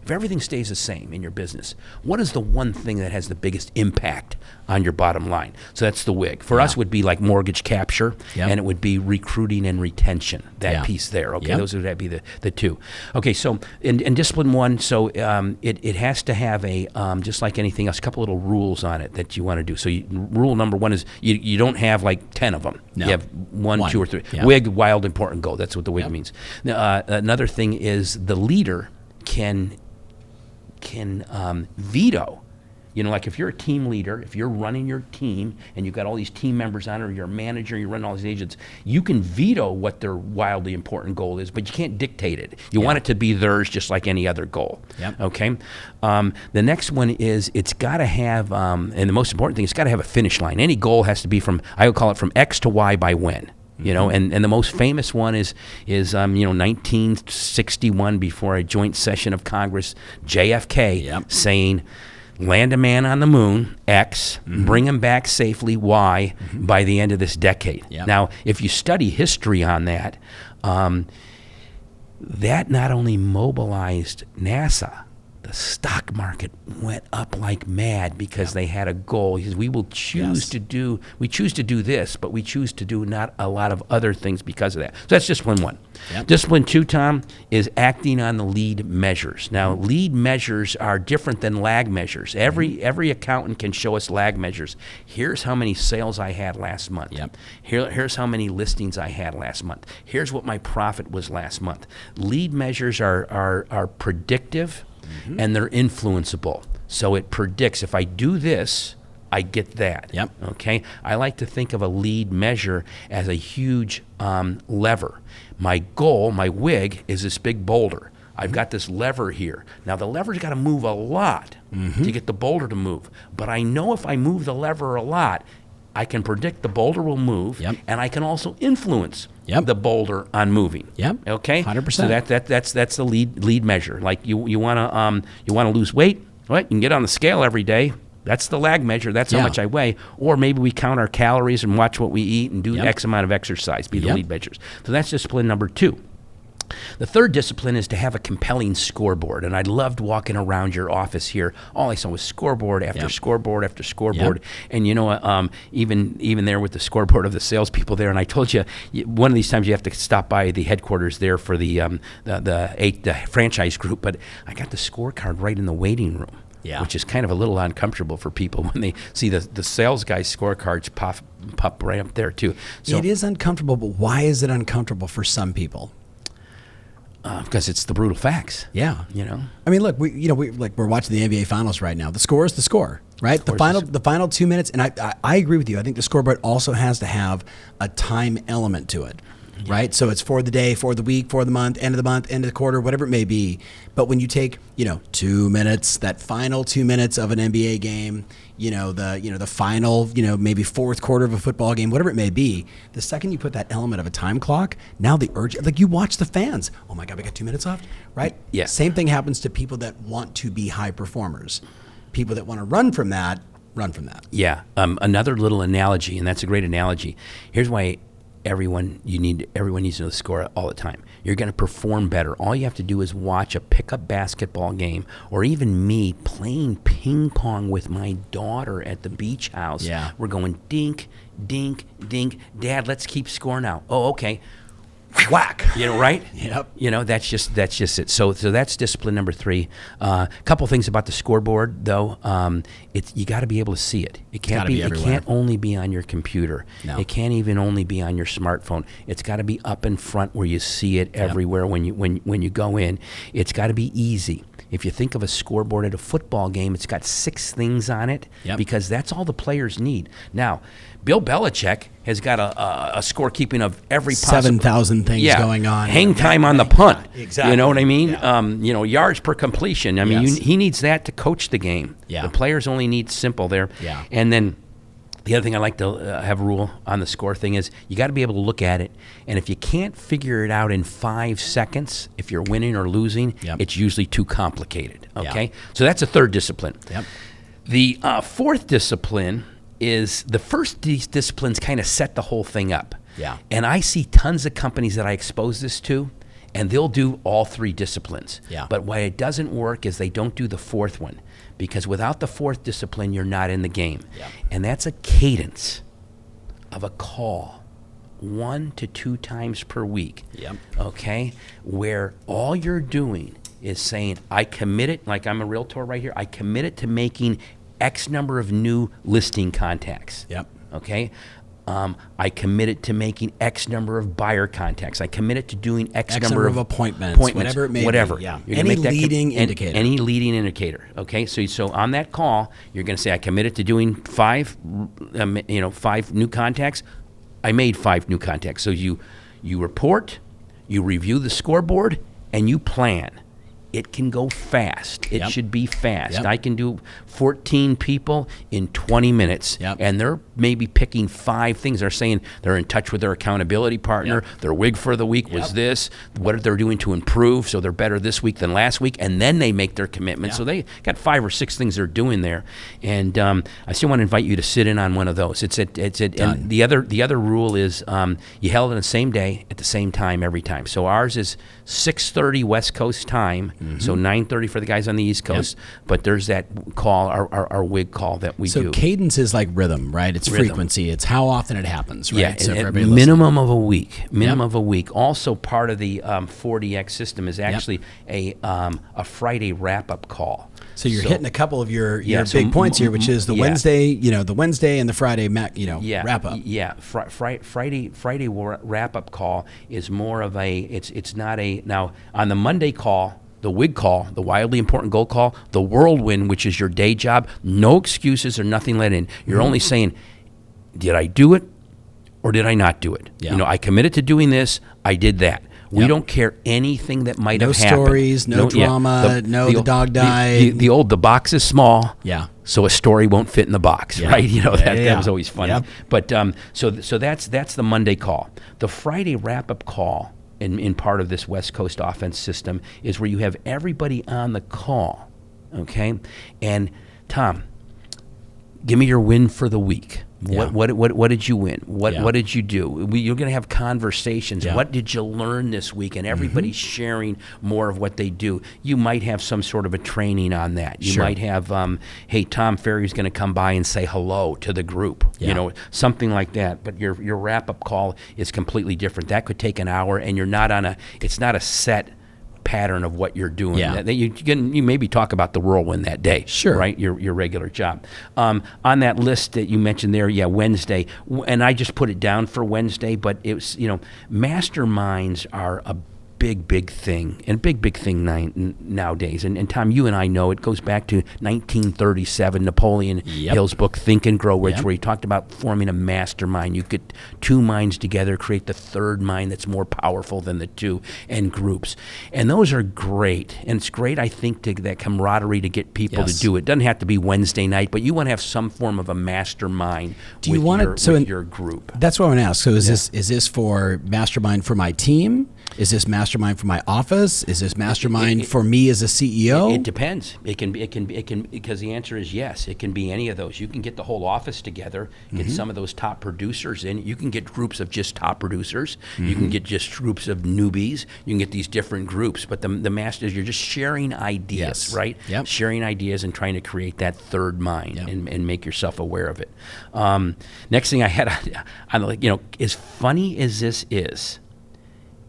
If everything stays the same in your business, what is the one thing that has the biggest impact on your bottom line? So that's the WIG. For us, would be like mortgage capture, and it would be recruiting and retention, that piece there. Okay, those would be the 2. Okay, so in discipline 1, so it has to have a, just like anything else, a couple little rules on it that you want to do. So rule number 1 is you don't have like 10 of them. No. You have 1, 2, or 3. Yep. WIG, wild important goal. That's what the WIG means. Now, another thing is the leader can veto Like if you're a team leader, if you're running your team and you've got all these team members on it, or you're a manager, you're running all these agents, you can veto what their wildly important goal is, but you can't dictate it. You want it to be theirs just like any other goal. Yep. Okay? The next one is it's got to have, and the most important thing, it's got to have a finish line. Any goal has to be I would call it from X to Y by when. And the most famous one is 1961, before a joint session of Congress, JFK saying, land a man on the moon, X, bring him back safely, Y, by the end of this decade. Yep. Now, if you study history on that, that not only mobilized NASA, the stock market went up like mad because they had a goal. He says, we choose to do this, but we choose to do not a lot of other things because of that. So that's discipline 1. Yep. Discipline 2, Tom, is acting on the lead measures. Now, lead measures are different than lag measures. Every accountant can show us lag measures. Here's how many sales I had last month. Yep. Here's how many listings I had last month. Here's what my profit was last month. Lead measures are predictive. And they're influenceable. So it predicts, if I do this, I get that. Yep. Okay? I like to think of a lead measure as a huge lever. My goal, my WIG, is this big boulder. I've got this lever here. Now, the lever's got to move a lot to get the boulder to move. But I know if I move the lever a lot, I can predict the boulder will move, and I can also influence the boulder on moving. Yep. Okay. 100%. So that's the lead measure. Like you want to lose weight, right? You can get on the scale every day. That's the lag measure. That's how much I weigh. Or maybe we count our calories and watch what we eat and do X amount of exercise. Be the lead measures. So that's discipline number 2. The third discipline is to have a compelling scoreboard. And I loved walking around your office here. All I saw was scoreboard after scoreboard after scoreboard. And even there with the scoreboard of the salespeople there. And I told you, one of these times you have to stop by the headquarters there for the franchise group. But I got the scorecard right in the waiting room. Yeah. Which is kind of a little uncomfortable for people when they see the sales guy's scorecards pop right up there too. So it is uncomfortable, but why is it uncomfortable for some people? Because it's the brutal facts. Yeah. I mean, look, we're watching the NBA Finals right now. The score is the score, right? The final 2 minutes, and I agree with you. I think the scoreboard also has to have a time element to it. Right? So it's for the day, for the week, for the month, end of the quarter, whatever it may be. But when you take, 2 minutes, that final 2 minutes of an NBA game, the final, maybe fourth quarter of a football game, whatever it may be, the second you put that element of a time clock, now the urge, like you watch the fans. Oh my God, we got 2 minutes left, right? Yeah. Same thing happens to people that want to be high performers. People that want to run from that. Yeah. Another little analogy, and that's a great analogy. Here's why everyone needs to know the score all the time. You're going to perform better. All you have to do is watch a pickup basketball game, or even me playing ping pong with my daughter at the beach house. Yeah. We're going dink, dink, dink. Dad, let's keep score now. Oh, okay. Whack. Right? Yep. That's just it. So that's discipline number 3. A couple things about the scoreboard, though. You got to be able to see it. It can't only be on your computer. No. It can't even only be on your smartphone. It's got to be up in front where you see it everywhere when you go in. It's got to be easy. If you think of a scoreboard at a football game, it's got 6 things on it because that's all the players need. Now, Bill Belichick has got a scorekeeping of every possible 7,000 things going on. Hang time on the punt. Exactly. You know what I mean? Yeah. Yards per completion. I mean, he needs that to coach the game. Yeah. The players only need simple there. Yeah. And then the other thing I like to have a rule on the score thing is you got to be able to look at it. And if you can't figure it out in 5 seconds, if you're winning or losing, it's usually too complicated. Okay? Yeah. So that's a third discipline. Yep. The fourth discipline is the first disciplines kind of set the whole thing up. Yeah. And I see tons of companies that I expose this to, and they'll do all 3 disciplines. Yeah. But why it doesn't work is they don't do the fourth one, because without the fourth discipline, you're not in the game. Yeah. And that's a cadence of a call 1 to 2 times per week. Yep. Okay? Where all you're doing is saying, I committed, like I'm a realtor right here, I committed to making X number of new listing contacts. Yep. Okay? I committed to making X number of buyer contacts. I committed to doing X number of appointments, whatever it may be. Yeah. Any leading indicator. Any leading indicator. Okay. So on that call, you're going to say, I committed to doing 5 new contacts. I made 5 new contacts. So you report, you review the scoreboard, and you plan. It can go fast. It should be fast. I can do 14 people in 20 minutes, and they're maybe picking 5 things. They're saying they're in touch with their accountability partner. Their wig for the week was this. What they're doing to improve, so they're better this week than last week, and then they make their commitment. So they got 5 or 6 things they're doing there, and I still want to invite you to sit in on one of those. And the other rule is you held it on the same day at the same time every time. So ours is 6:30 West Coast time. So 9:30 for the guys on the East Coast, but there's that call, our WIG call that we do. So cadence is like rhythm, right? It's rhythm. Frequency. It's how often it happens, right? Yeah, so minimum of a week. Of a week. Also, part of the 4DX system is actually a Friday wrap-up call. So you're hitting a couple of your big points here, which is the Wednesday, the Wednesday and the Friday, wrap up. Yeah, Friday wrap up call is more of a. It's not a now on the Monday call. The WIG call, the wildly important goal call, the whirlwind, which is your day job, no excuses or nothing let in. You're only saying, did I do it or did I not do it? Yeah. I committed to doing this, I did that. We don't care anything that might have happened. No stories, no drama, the dog died. The box is small. Yeah. So a story won't fit in the box, right? That was always funny. Yep. But so that's the Monday call. The Friday wrap-up call in part of this West Coast offense system is where you have everybody on the call, okay? And Tom, give me your win for the week. What did you win? What did you do? You're going to have conversations. Yeah. What did you learn this week? And everybody's sharing more of what they do. You might have some sort of a training on that. You might have, hey, Tom Ferry's going to come by and say hello to the group. Something like that. But your wrap-up call is completely different. That could take an hour, and you're not on it's not a set pattern of what you're doing. You maybe talk about the whirlwind that day, right? Your regular job. On that list that you mentioned there, Wednesday, and I just put it down for Wednesday, but it was, masterminds are a big thing, and big thing nowadays. And Tom, you and I know it goes back to 1937, Napoleon Hill's book Think and Grow Rich, where he talked about forming a mastermind. You get 2 minds together, create the third mind that's more powerful than the 2, and groups. And those are great. And it's great, I think, that camaraderie to get people to do it. It doesn't have to be Wednesday night, but you want to have some form of a mastermind with your group. That's what I want to ask. So is this for mastermind for my team? Is this mastermind for my office? Is this mastermind for me as a CEO? It depends. It can be because the answer is yes. It can be any of those. You can get the whole office together, get some of those top producers in. You can get groups of just top producers. You can get just groups of newbies. You can get these different groups. But the masters, you're just sharing ideas, right? Yep. Sharing ideas and trying to create that third mind and make yourself aware of it. Next thing I had, as funny as this is.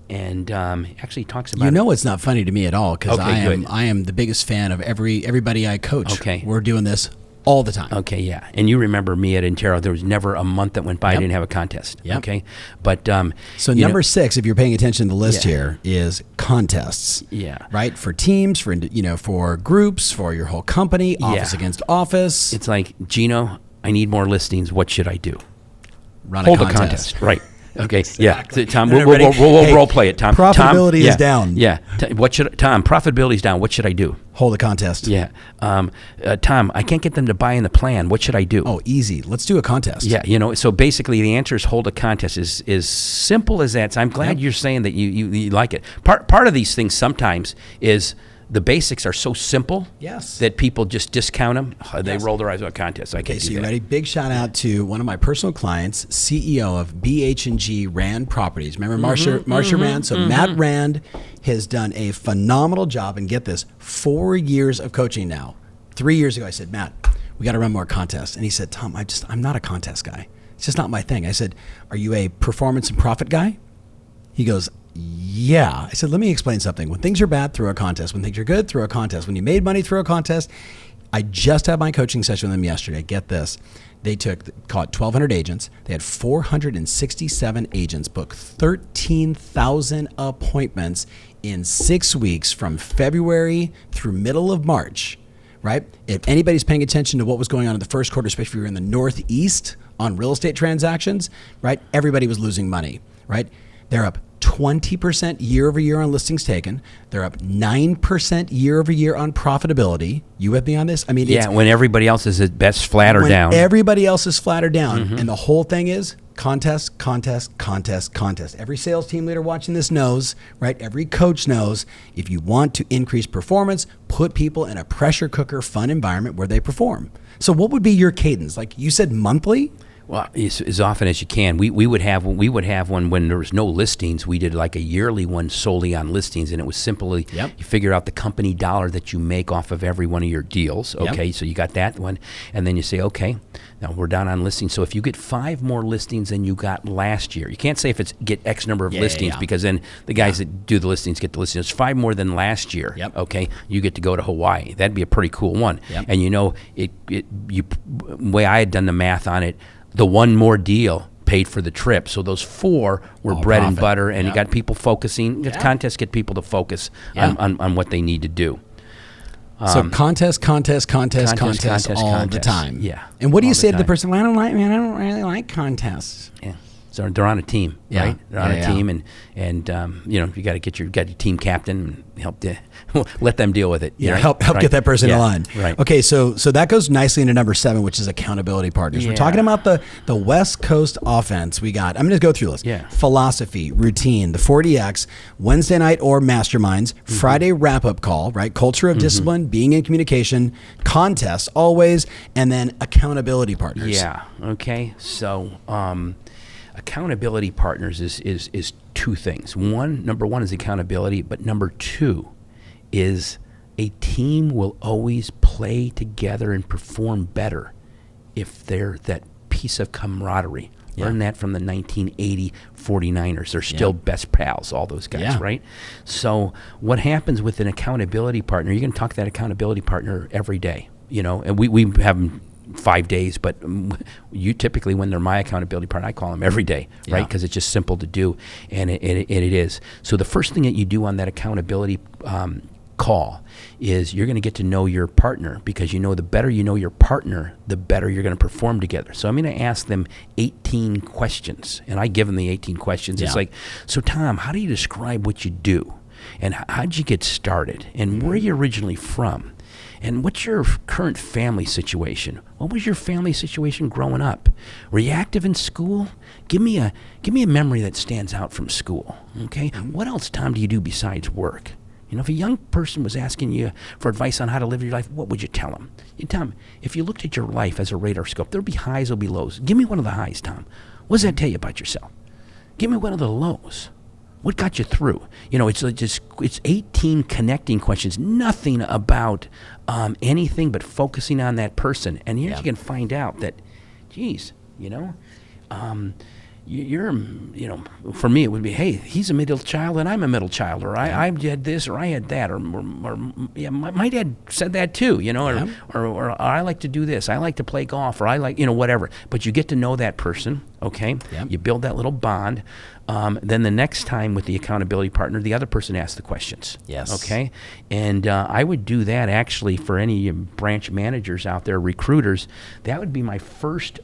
And actually talks about it's not funny to me at all because I am the biggest fan of everybody I coach. Okay. We're doing this all the time. Okay, yeah. And you remember me at Intero, there was never a month that went by I didn't have a contest. Yep. Okay. But so number 6, if you're paying attention to the list here, is contests. Yeah. Right? For teams, for groups, for your whole company, office against office. It's like, Gino, I need more listings. What should I do? Hold a contest. Right. Okay. Exactly. Yeah. Tom, we'll role play it. Tom. Profitability is down. Yeah. Tom, profitability's down. What should I do? Hold a contest. Yeah. Tom, I can't get them to buy in the plan. What should I do? Oh, easy. Let's do a contest. Yeah. So basically the answer is hold a contest. Is simple as that. So I'm glad you're saying that you like it. Part of these things sometimes is the basics are so simple that people just discount them. They roll their eyes on contests. Okay, so you ready? Big shout out to one of my personal clients, CEO of BH&G Rand Properties. Remember Marsha Rand? So Matt Rand has done a phenomenal job, and get this, 4 years of coaching now. 3 years ago, I said, Matt, we got to run more contests. And he said, Tom, I'm not a contest guy. It's just not my thing. I said, are you a performance and profit guy? He goes, yeah. I said, let me explain something. When things are bad, throw a contest. When things are good, throw a contest. When you made money, throw a contest. I just had my coaching session with them yesterday. Get this. They took, call it 1,200 agents. They had 467 agents book 13,000 appointments in 6 weeks from February through middle of March, right? If anybody's paying attention to what was going on in the first quarter, especially if you were in the Northeast on real estate transactions, right? Everybody was losing money, right? They're up 20% year over year on listings taken. They're up 9% year over year on profitability. You with me on this? I mean, yeah, when everybody else is at best flat or down. Everybody else is flat or down. And the whole thing is contest. Every sales team leader watching this knows, right? Every coach knows, if you want to increase performance, put people in a pressure cooker, fun environment where they perform. So what would be your cadence? Like you said, monthly? Well, as often as you can. We would have one when there was no listings. We did like a yearly one solely on listings, and it was simply you figure out the company dollar that you make off of every one of your deals. Okay, so you got that one, and then you say, okay, now we're down on listings. So if you get 5 more listings than you got last year, you can't say if it's get X number of listings because then the guys that do the listings get the listings. 5 more than last year. Okay, you get to go to Hawaii. That'd be a pretty cool one. And you know, the way I had done the math on it, the one more deal paid for the trip. So those 4 were bread and butter, and you got people focusing. Contests get people to focus on what they need to do. So contest all the time. Yeah. And what do you say to the person? Well, I don't really like contests. Yeah. So they're on a team, right? They're on a team, and you know, you got your team captain and help let them deal with it. Yeah, right? help get that person in line. Right. Okay, so that goes nicely into number 7, which is accountability partners. We're talking about the West Coast offense. We got. I'm going to go through this. Philosophy, routine, the 40X, Wednesday night or masterminds, Friday wrap up call, right? Culture of discipline, being in communication, contests always, and then accountability partners. Yeah. Okay. So. Accountability partners is 2 things. Number one is accountability, but number 2 is a team will always play together and perform better if they're that piece of camaraderie. Learn that from the 1980 49ers. They're still best pals, all those guys, right? So what happens with an accountability partner, you're going to talk to that accountability partner every day, you know, and we have them 5 days, but you typically, when they're my accountability partner, I call them every day, right? Because it's just simple to do, and it is. So the first thing that you do on that accountability call is you're going to get to know your partner, because you know the better you know your partner, the better you're going to perform together. So I'm going to ask them 18 questions, and I give them the 18 questions. It's like, so Tom, how do you describe what you do? And how'd you get started? And where are you originally from? And what's your current family situation? What was your family situation growing up? Were you active in school? Give me a memory that stands out from school. Okay? What else, Tom, do you do besides work? You know, if a young person was asking you for advice on how to live your life, what would you tell them? Tom, if you looked at your life as a radar scope, there'll be highs, there'll be lows. Give me one of the highs, Tom. What does that tell you about yourself? Give me one of the lows. What got you through? You know, it's 18 connecting questions, nothing about anything but focusing on that person. And here you can find out that, geez, you know, you know, for me it would be, hey, he's a middle child and I'm a middle child, or I had this or I had that, or my dad said that too, you know, or I like to do this, I like to play golf, or I like, you know, whatever. But you get to know that person, okay? You build that little bond. Then the next time with the accountability partner, the other person asks the questions. Okay? And I would do that actually for any branch managers out there, recruiters. That would be my first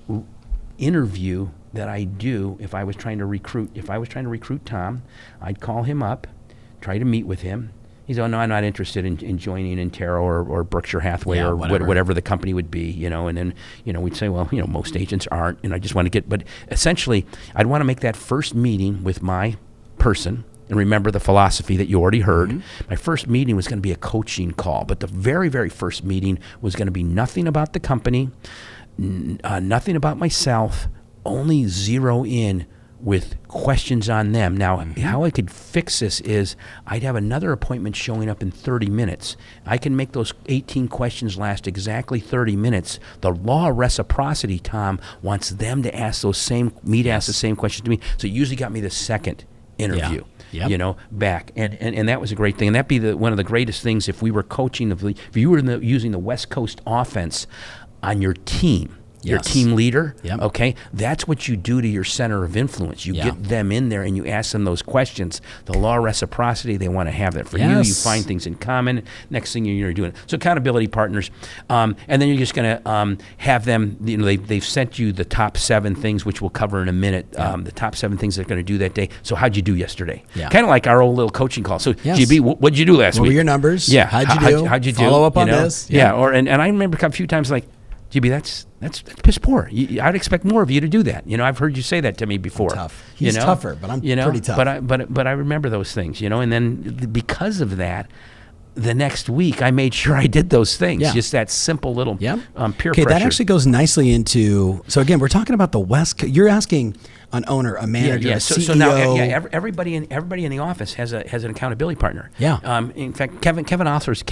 interview that I do if I was trying to recruit. If I was trying to recruit Tom, I'd call him up, try to meet with him. He's, oh, no, I'm not interested in joining Intero or Berkshire Hathaway or whatever the company would be, you know. And then, you know, we'd say, well, you know, most agents aren't, and I just want to get, but essentially, I'd want to make that first meeting with my person. And remember the philosophy that you already heard. My first meeting was going to be a coaching call, but the very, very first meeting was going to be nothing about the company, nothing about myself, only zero in with questions on them. Now, how I could fix this is I'd have another appointment showing up in 30 minutes. I can make those 18 questions last exactly 30 minutes. The law of reciprocity, Tom, wants them to ask those same, me to ask the same questions to me. So it usually got me the second interview. Yep. you know, back. And that was a great thing. And that'd be one of the greatest things if we were coaching, if you were using the West Coast offense on your team. Your team leader, okay? That's what you do to your center of influence. You get them in there and you ask them those questions. The law of reciprocity, they want to have that. For you, you find things in common. Next thing you're doing. So accountability partners. And then you're just going to have them, you know, they've sent you the top 7 things, which we'll cover in a minute, the top 7 things they're going to do that day. So how'd you do yesterday? Kind of like our old little coaching call. So GB, what'd you do last week? What were your numbers? Yeah. How'd you do? How'd you do? Follow up on this? Yeah. And I remember a few times like, GB, that's piss poor. I'd expect more of you to do that. You know, I've heard you say that to me before. I'm tough. He's tougher, but I'm pretty tough. But I remember those things, you know, and then because of that, the next week I made sure I did those things. Just that simple little peer pressure. That actually goes nicely into, so again, we're talking about the West Coast. You're asking an owner, a manager, a CEO. So now, everybody in the office has an accountability partner. In fact, Kevin authors,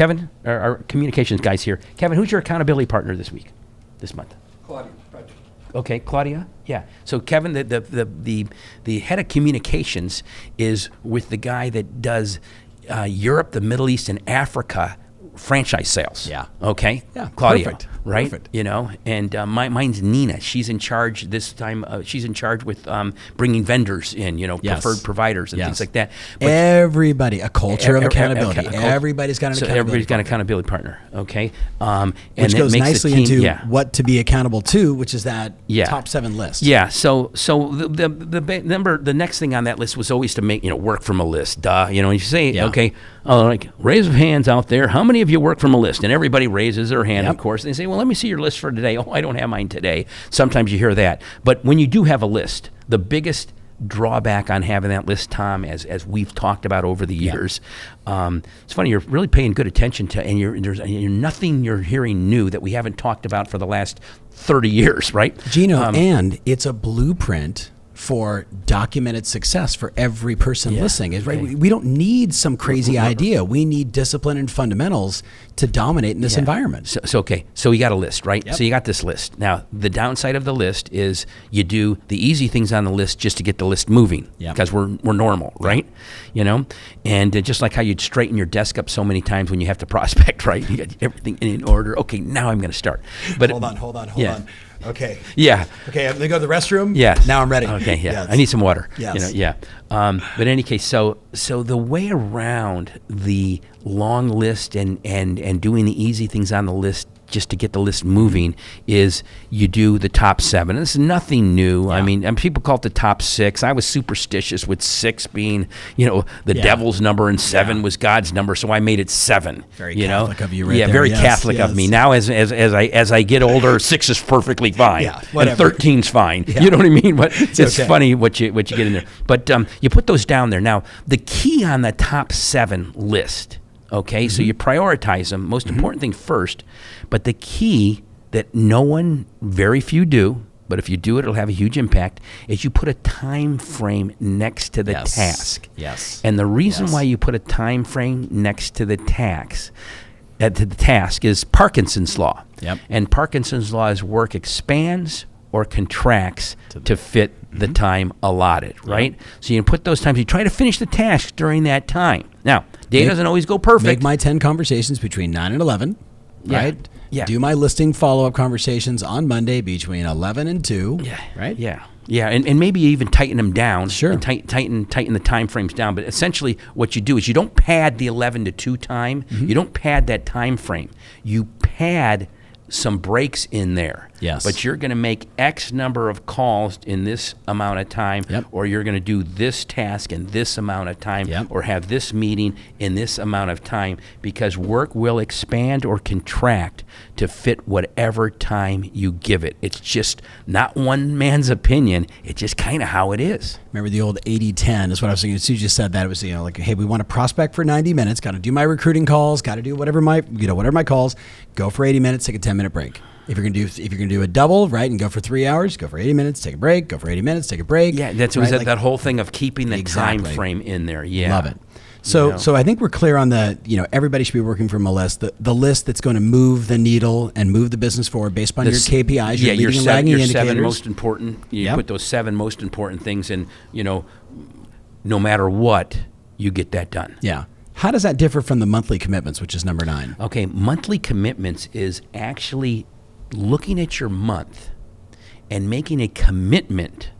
our communications guys here. Kevin, who's your accountability partner this month? Claudia. Okay, Claudia. Yeah. So Kevin, the head of communications is with the guy that does Europe, the Middle East, and Africa franchise sales. Okay. Claudia. Perfect. Right. Perfect. You know, and mine's Nina. She's in charge this time. She's in charge with bringing vendors in. You know, preferred providers and things like that. But everybody, a culture of accountability. Everybody's got an accountability. Everybody's got an accountability partner. Okay. Which goes nicely into what to be accountable to, which is that top 7 list. Yeah. So the next thing on that list was always to make work from a list. Duh. You know, you say okay. Like raise of hands out there. How many of you work from a list? And everybody raises their hand, of course. And they say, well, let me see your list for today. Oh, I don't have mine today. Sometimes you hear that. But when you do have a list, the biggest drawback on having that list, Tom, as we've talked about over the years, it's funny, you're really paying good attention to, and there's nothing you're hearing new that we haven't talked about for the last 30 years, right? Gino, and it's a blueprint for documented success for every person listening. Right? We don't need some crazy idea. We need discipline and fundamentals to dominate in this environment. So you got a list, right? So you got this list. Now, the downside of the list is you do the easy things on the list just to get the list moving because we're normal, right? You know, and just like how you'd straighten your desk up so many times when you have to prospect, right? You got everything in order. Okay, now I'm going to start. But hold on. Okay. Yeah. Okay, I'm going to go to the restroom. Yes. Now I'm ready. Okay, yeah. Yes. I need some water. Yes. But in any case, so the way around the long list and doing the easy things on the list just to get the list moving is you do the top 7. It's nothing new. I mean, people call it the top 6. I was superstitious with 6 being, the devil's number and 7 was God's number, so I made it 7. Very Catholic of you, right? Yeah, there. very Catholic of me. Now, as I get older, 6 is perfectly fine, and 13's fine. You know what I mean? But it's funny what you get in there. But you put those down there. Now, the key on the top 7 list. Okay, so you prioritize them. Most important thing first, but the key that very few do, but if you do it, it'll have a huge impact, is you put a time frame next to the task. Yes. And the reason why you put a time frame next to the task is Parkinson's law. Yep. And Parkinson's law is work expands or contracts to fit the time allotted, right? So you put those times, you try to finish the task during that time. Now, day doesn't always go perfect. Make my 10 conversations between 9 and 11, right? Yeah. Do my listing follow-up conversations on Monday between 11 and 2, right? Yeah, and maybe even tighten them down. Sure. And tighten the time frames down. But essentially what you do is you don't pad the 11 to 2 time. You don't pad that time frame. You pad some breaks in there. Yes. But you're going to make X number of calls in this amount of time, or you're going to do this task in this amount of time, or have this meeting in this amount of time, because work will expand or contract to fit whatever time you give it. It's just not one man's opinion. It's just kind of how it is. Remember the old 80-10 is what I was thinking. As you just said that, it was, like, hey, we want to prospect for 90 minutes, got to do my recruiting calls, got to do whatever my calls, go for 80 minutes, take a 10-minute break. If you're gonna do a double, right, and go for 3 hours, go for 80 minutes, take a break, go for 80 minutes, take a break. Yeah, that's right? That whole thing of keeping the time frame in there. Yeah, love it. So I think we're clear on everybody should be working from a list, the list that's going to move the needle and move the business forward based on your KPIs, your leading and lagging indicators. 7 most important. You put those 7 most important things, and no matter what, you get that done. Yeah. How does that differ from the monthly commitments, which is number 9? Okay, monthly commitments is actually looking at your month and making a commitment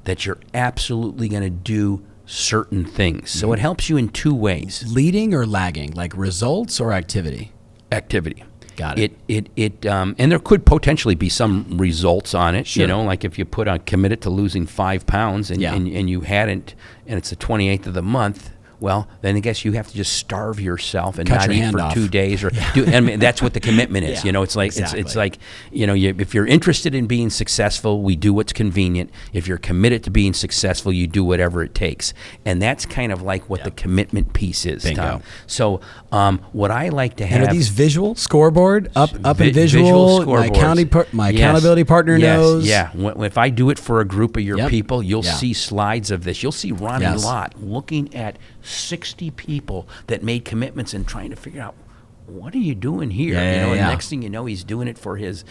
that you're absolutely going to do certain things. So it helps you in 2 ways. Leading or lagging, like results or activity? Activity. Got it. And there could potentially be some results on it. Sure. You know, like if you put on committed to losing 5 pounds and you hadn't, and it's the 28th of the month. Well, then I guess you have to just starve yourself and Cut not your eat hand for off. 2 days, or do. I mean, that's what the commitment is. Yeah, You know, it's like exactly. it's like, you know, if you're interested in being successful, we do what's convenient. If you're committed to being successful, you do whatever it takes, and that's kind of like what the commitment piece is. Bingo. Tom. So, what I like to have. And are these visual scoreboard up in visual visual? My scoreboards. accountability partner knows. Yeah. If I do it for a group of your people, you'll Yeah. see slides of this. You'll see Ronnie Yes. Lott looking at 60 people that made commitments and trying to figure out, what are you doing here? Yeah, you know, yeah. and next thing you know, he's doing it for his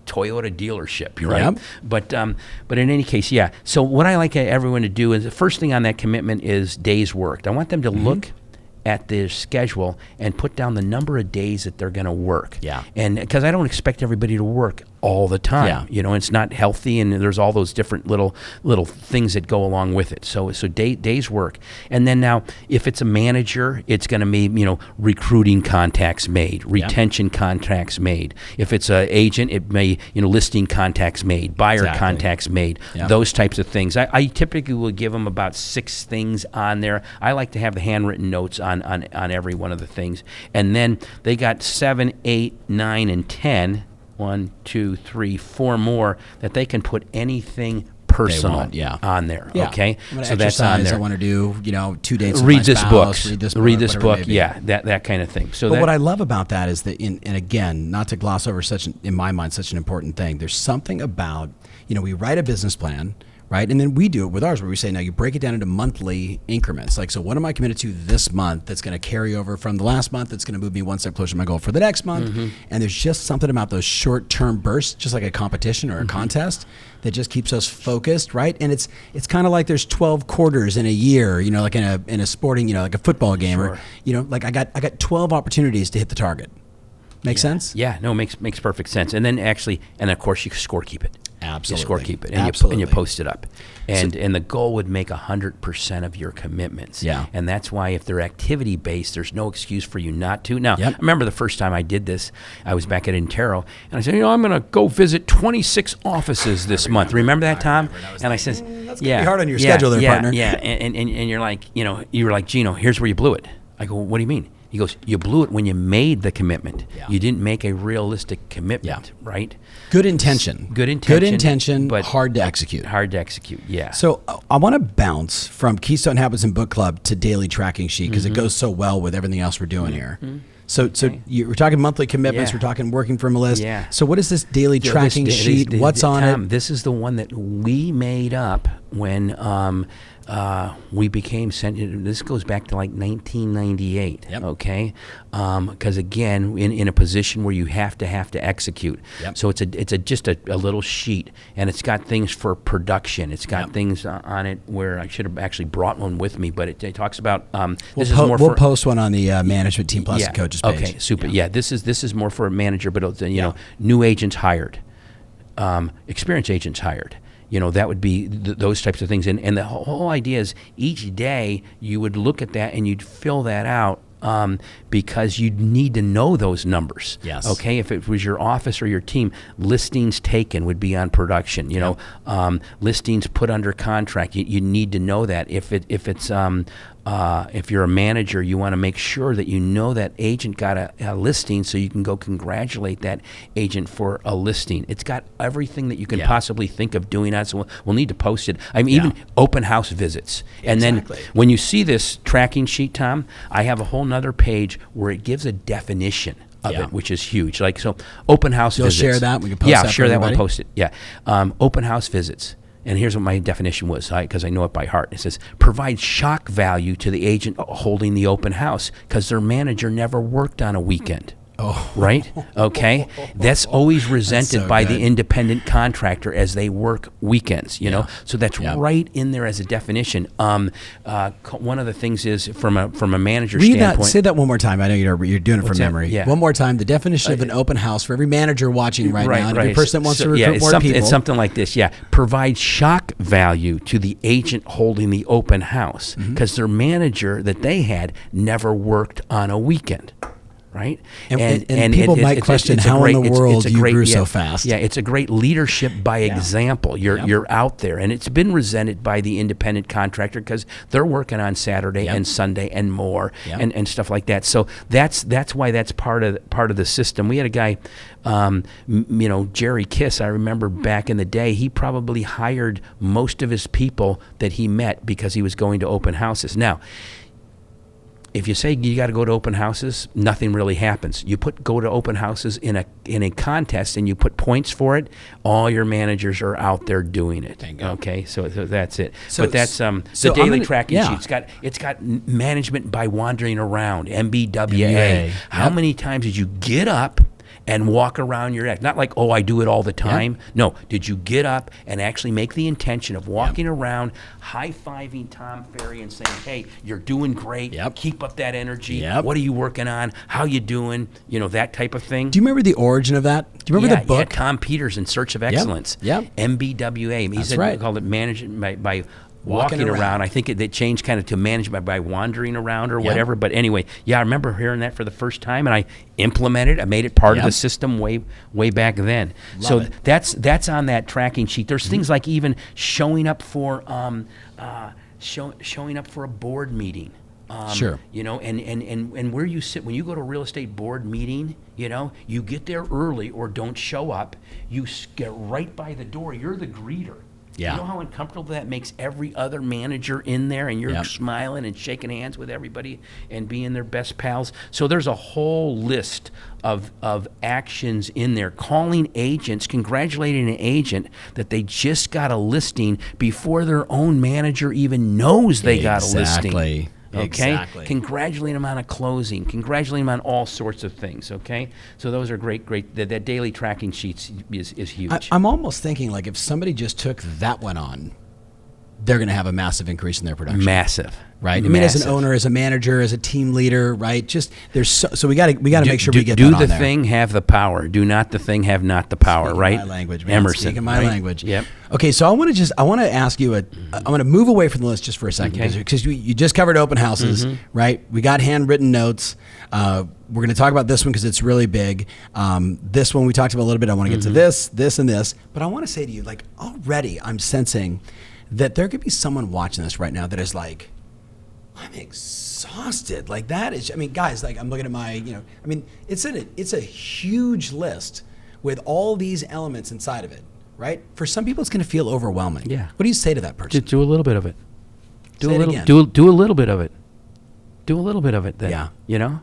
Toyota dealership, right? Yep. But in any case, yeah. So what I like everyone to do is the first thing on that commitment is days worked. I want them to look at their schedule and put down the number of days that they're going to work. Yeah. And because I don't expect everybody to work all the time. Yeah. You know, it's not healthy, and there's all those different little things that go along with it. So days work. And then now, if it's a manager, it's going to be, you know, recruiting contacts made, retention contacts made. If it's an agent, it may, you know, listing contacts made, buyer contacts made, those types of things. I typically will give them about 6 things on there. I like to have the handwritten notes on every one of the things. And then they got 7, 8, 9, and 10. 1, 2, 3, 4 more that they can put anything personal on there. Yeah. Okay, so that's on there. I want to do, you know, 2 dates. With read my this spouse, book. Read this book. Yeah, that kind of thing. So, but what I love about that is that, and again, not to gloss over in my mind, such an important thing. There's something about, you know, we write a business plan. Right. And then we do it with ours where we say, now you break it down into monthly increments. Like, so what am I committed to this month that's going to carry over from the last month that's going to move me one step closer to my goal for the next month? And there's just something about those short-term bursts, just like a competition or a contest, that just keeps us focused, right? And it's kind of like there's 12 quarters in a year, you know, like in a sporting, you know, like a football game, or, you know, like I got 12 opportunities to hit the target. Make sense? Yeah, no, makes perfect sense. And then and of course you scorekeep it. Absolutely. You scorekeep it, and you post it up. And the goal would make 100% of your commitments. Yeah. And that's why if they're activity based, there's no excuse for you not to. Now, I remember the first time I did this, I was back at Intero, and I said, you know, I'm going to go visit 26 offices this month. Remember that, Tom? And I said, that's going to be hard on your schedule there, partner. Yeah, and you're like, you know, you were like, Gino, here's where you blew it. I go, what do you mean? He goes, you blew it when you made the commitment. Yeah. You didn't make a realistic commitment, right? Good intention, but hard to execute. Yeah. So I want to bounce from Keystone Habits and Book Club to daily tracking sheet because it goes so well with everything else we're doing here. So we're talking monthly commitments. We're talking working from a list. Yeah. So what is this daily tracking sheet? What's on Tom, it? This is the one that we made up when we became sent. This goes back to like 1998. Okay, because again, in a position where you have to execute. So it's just a little sheet, and it's got things for production. It's got things on it where I should have actually brought one with me, but it talks about. We'll post one on the management team plus the coaches page. Okay, super. Yeah, this is more for a manager, but you know, new agents hired, experienced agents hired. You know, that would be those types of things. And the whole idea is each day you would look at that and you'd fill that out because you'd need to know those numbers. Yes. Okay, if it was your office or your team, listings taken would be on production. You know, listings put under contract. You need to know that. If you're a manager, you want to make sure that you know that agent got a listing so you can go congratulate that agent for a listing. It's got everything that you can possibly think of doing that, so we'll need to post it. I mean, even open house visits. And then when you see this tracking sheet, Tom, I have a whole nother page where it gives a definition of it, which is huge. Like, so open house visits. You'll share that? We can post that share that one, everybody? post it. Yeah. Open house visits. And here's what my definition was, because I know it by heart. It says, provide shock value to the agent holding the open house because their manager never worked on a weekend. right? Okay, that's always resented by the independent contractor as they work weekends. You know, so that's right in there as a definition. One of the things is from a manager standpoint. Say that one more time. I know you're doing it from memory. Yeah. One more time. The definition of an open house for every manager watching now, and every person that wants to recruit more people. It's something like this. Yeah, provide shock value to the agent holding the open house because their manager that they had never worked on a weekend. Right, and people might question how in the world you grew so fast. Yeah, it's a great leadership by example. You're out there, and it's been resented by the independent contractor because they're working on Saturday and Sunday and more and stuff like that. So that's why that's part of the system. We had a guy, Jerry Kiss. I remember back in the day, he probably hired most of his people that he met because he was going to open houses. Now, if you say you got to go to open houses, nothing really happens. You go to open houses in a contest and you put points for it. All your managers are out there doing it. Okay, so that's it. But that's the daily tracking sheet. It's got management by wandering around. MBWA. How many times did you get up and walk around your deck? Not like, I do it all the time. No, did you get up and actually make the intention of walking around, high-fiving Tom Ferry and saying, hey, you're doing great. Keep up that energy. What are you working on? How you doing? That type of thing. Do you remember the origin of that? Do you remember the book? Yeah, Tom Peters, In Search of Excellence. MBWA. He said called it management by walking around. I think it changed kind of to management by wandering around or whatever. But anyway, I remember hearing that for the first time, and I implemented it. I made it part of the system way back then. That's on that tracking sheet. There's things like even showing up for showing up for a board meeting. And where you sit when you go to a real estate board meeting, you get there early or don't show up. You get right by the door. You're the greeter. You know how uncomfortable that makes every other manager in there, and you're smiling and shaking hands with everybody and being their best pals. So there's a whole list of actions in there. Calling agents, congratulating an agent that they just got a listing before their own manager even knows they got a listing. Okay, exactly. Congratulating them on a closing, congratulating them on all sorts of things. Okay, so those are great. That daily tracking sheets is huge. I'm almost thinking like if somebody just took that one on, they're going to have a massive increase in their production. Massive, right? I mean, as an owner, as a manager, as a team leader, right? Just there's so we got to make sure we get that on there. Do the thing, have the power. Do not the thing, have not the power. Speaking right? My language, man. Emerson. Speaking my language. Yep. Okay, so I want to ask you I want to move away from the list just for a second because you just covered open houses, right? We got handwritten notes. We're going to talk about this one because it's really big. This one we talked about a little bit. I want to get to this, and this, but I want to say to you, like already, I'm sensing that there could be someone watching this right now that is like, I'm exhausted. Like that is, I mean, guys, like I'm looking at my, I mean, it's a huge list with all these elements inside of it, right? For some people, it's going to feel overwhelming. Yeah. What do you say to that person? Do a little bit of it. Do a little bit of it. Do a little bit of it then. Yeah.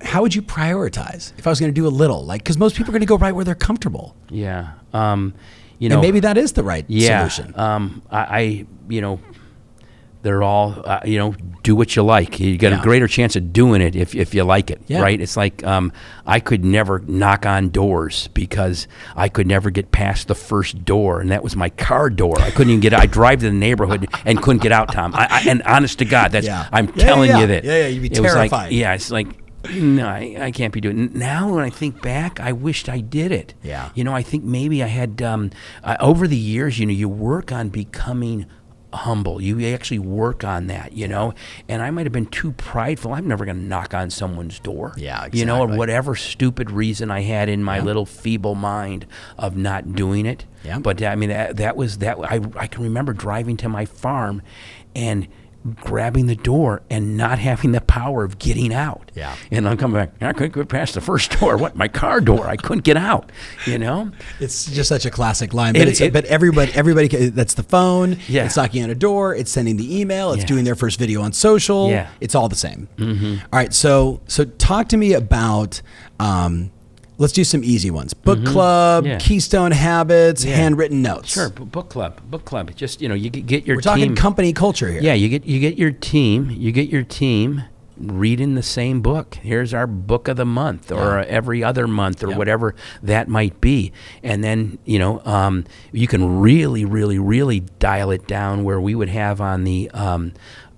How would you prioritize if I was going to do a little? Like, because most people are going to go right where they're comfortable. Yeah. And maybe that is the right solution. They're all, do what you like. You got a greater chance of doing it if you like it, right? It's like I could never knock on doors because I could never get past the first door, and that was my car door. I couldn't even get out. I drive to the neighborhood and couldn't get out, Tom. And honest to God, I'm telling you that. Yeah, you'd be terrified. It's like, no, I can't be doing it. Now when I think back, I wished I did it. Yeah. I think maybe I had, over the years, you work on becoming humble. You actually work on that, and I might have been too prideful. I'm never going to knock on someone's door. Yeah, exactly. Or whatever stupid reason I had in my little feeble mind of not doing it. Yeah. But I mean, that was that. I can remember driving to my farm and grabbing the door and not having the power of getting out. Yeah. And I'm coming back. I couldn't get past the first door. My car door. I couldn't get out. It's just such a classic line. But everybody. That's the phone. Yeah. It's knocking on a door. It's sending the email. It's doing their first video on social. Yeah. It's all the same. Mm-hmm. All right. So talk to me about. Let's do some easy ones. Book club, Keystone Habits, handwritten notes. Sure, book club. Just you get your. We're talking company culture here. Yeah, you get your team. You get your team reading the same book. Here's our book of the month, or every other month, or whatever that might be. And then, you can really, really, really dial it down where we would have on the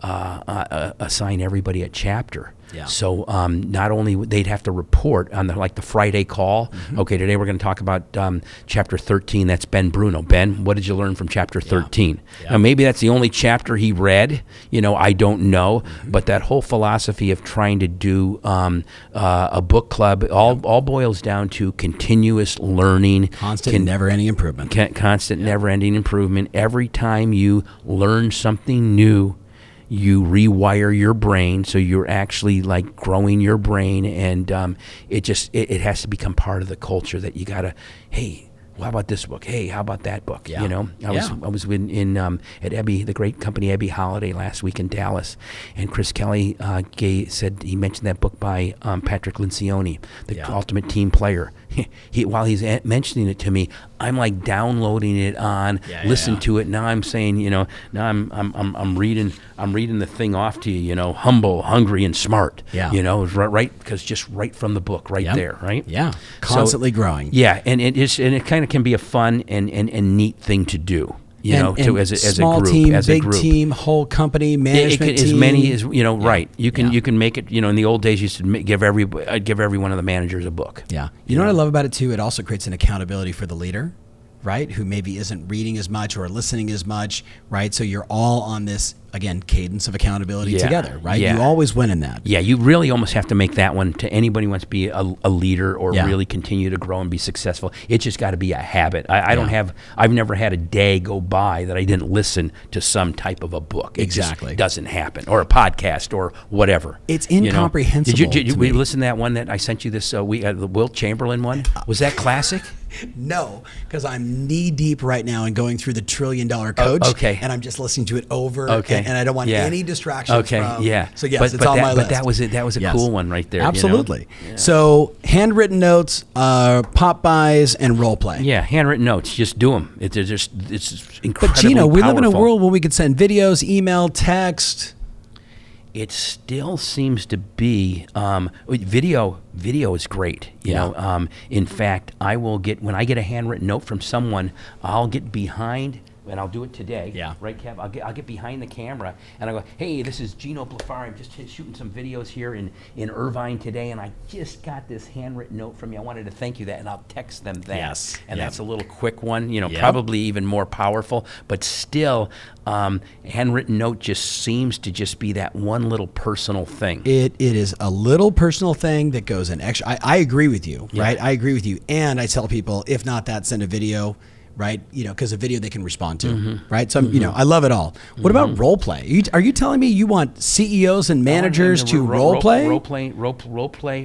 assign everybody a chapter. Yeah. So not only they'd have to report on the Friday call. Mm-hmm. Okay, today we're going to talk about chapter 13. That's Ben Bruno. Ben, what did you learn from chapter 13? Yeah. Now maybe that's the only chapter he read. I don't know. Mm-hmm. But that whole philosophy of trying to do a book club all boils down to continuous learning, constant, never-ending improvement. Constant, never-ending improvement. Every time you learn something new, you rewire your brain, so you're actually growing your brain, and it has to become part of the culture that you gotta, hey, how about this book? Hey, how about that book? Yeah. I was in at Ebby, the great company Ebby Holiday, last week in Dallas, and Chris Kelly said he mentioned that book by Patrick Lencioni, the Ultimate Team Player. While he's mentioning it to me, I'm downloading it on, listen to it. Now I'm saying, now I'm reading the thing off to you, humble, hungry, and smart. Yeah. Right, because just right from the book, there, right? Yeah. Constantly growing. Yeah, and it kind of can be a fun and neat thing to do. As a small group, team, as a big group. team, whole company, management team. As many as right. You can make it. In the old days, you used to give every one of the managers a book. Yeah. You know what I love about it too? It also creates an accountability for the leader, right? Who maybe isn't reading as much or listening as much, right? So you're all on this, again, cadence of accountability together, right? Yeah. You always win in that. Yeah, you really almost have to make that one to anybody who wants to be a leader or really continue to grow and be successful. It's just got to be a habit. I've never had a day go by that I didn't listen to some type of a book. It just doesn't happen. Or a podcast or whatever. It's incomprehensible. Did you listen to that one that I sent you this week, the Wilt Chamberlain one? Was that classic? No, because I'm knee deep right now in going through the $1 Trillion Coach. Okay. And I'm just listening to it over. Okay. And I don't want any distractions from. Yeah. So yes, it's on my list. But that was a cool one right there. Absolutely. Yeah. So handwritten notes, pop buys, and role play. Yeah, handwritten notes. Just do them. It's incredibly But Gino, we live in a powerful. world where we could send videos, email, text. It still seems to be video. Video is great. You know. In fact, when I get a handwritten note from someone, I'll get behind. And I'll do it today. Yeah. Right, Kev? I'll get behind the camera and I go, hey, this is Gino Blefari. I'm just shooting some videos here in Irvine today, and I just got this handwritten note from you. I wanted to thank you that, and I'll text them that. Yes. And that's a little quick one, probably even more powerful, but still, handwritten note just seems to just be that one little personal thing. It is a little personal thing that goes in extra. I agree with you, right? I agree with you. And I tell people, if not that, send a video. Right, because a video they can respond to, right? So I love it all. What about role play? Are you telling me you want CEOs and managers to role play? Role play.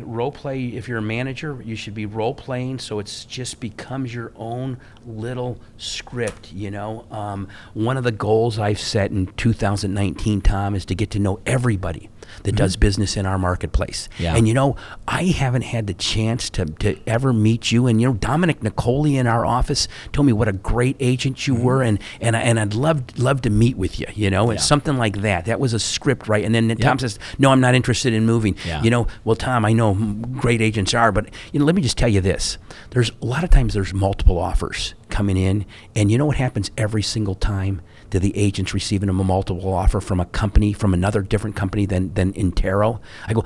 If you're a manager, you should be role playing, so it just becomes your own little script. One of the goals I've set in 2019, Tom, is to get to know everybody that does business in our marketplace. Yeah. And I haven't had the chance to ever meet you. And Dominic Nicoli in our office told me what a great agent you were, and I'd love to meet with you. And something like that. That was a script, right? And then Tom says, "No, I'm not interested in moving." Yeah. Well, Tom, I know great agents are, but let me just tell you this: there's a lot of times there's multiple offers coming in, and you know what happens every single time? To the agents receiving a multiple offer from a company, from another different company than Intero,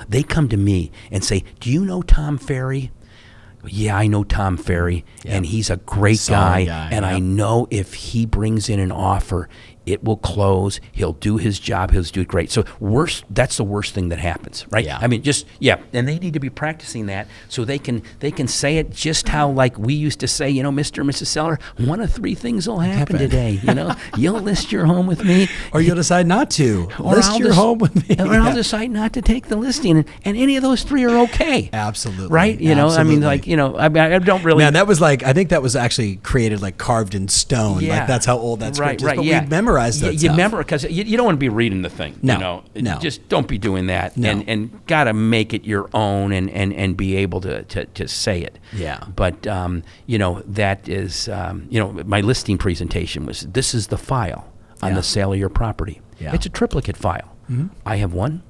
they come to me and say, "Do you know Tom Ferry?" Yeah, I know Tom Ferry, and he's a great guy, and I know if he brings in an offer, it will close. He'll do his job. He'll do it great. So that's the worst thing that happens, right? Yeah. I mean, and they need to be practicing that so they can say it just how we used to say, Mr. and Mrs. Seller, one of three things will happen today. You'll list your home with me, or you'll decide not to list your home with me, or I'll decide not to take the listing, and any of those three are okay. Absolutely, right? Absolutely. I don't really. Man, that was I think that was actually created carved in stone. Yeah. That's how old that script is. Right. But we memorized that you stuff. remember, because you don't want to be reading the thing. No. Just don't be doing that. No. And got to make it your own and be able to say it. Yeah. But, that is, my listing presentation was, this is the file on the sale of your property. Yeah. It's a triplicate file. Mm-hmm. I have one,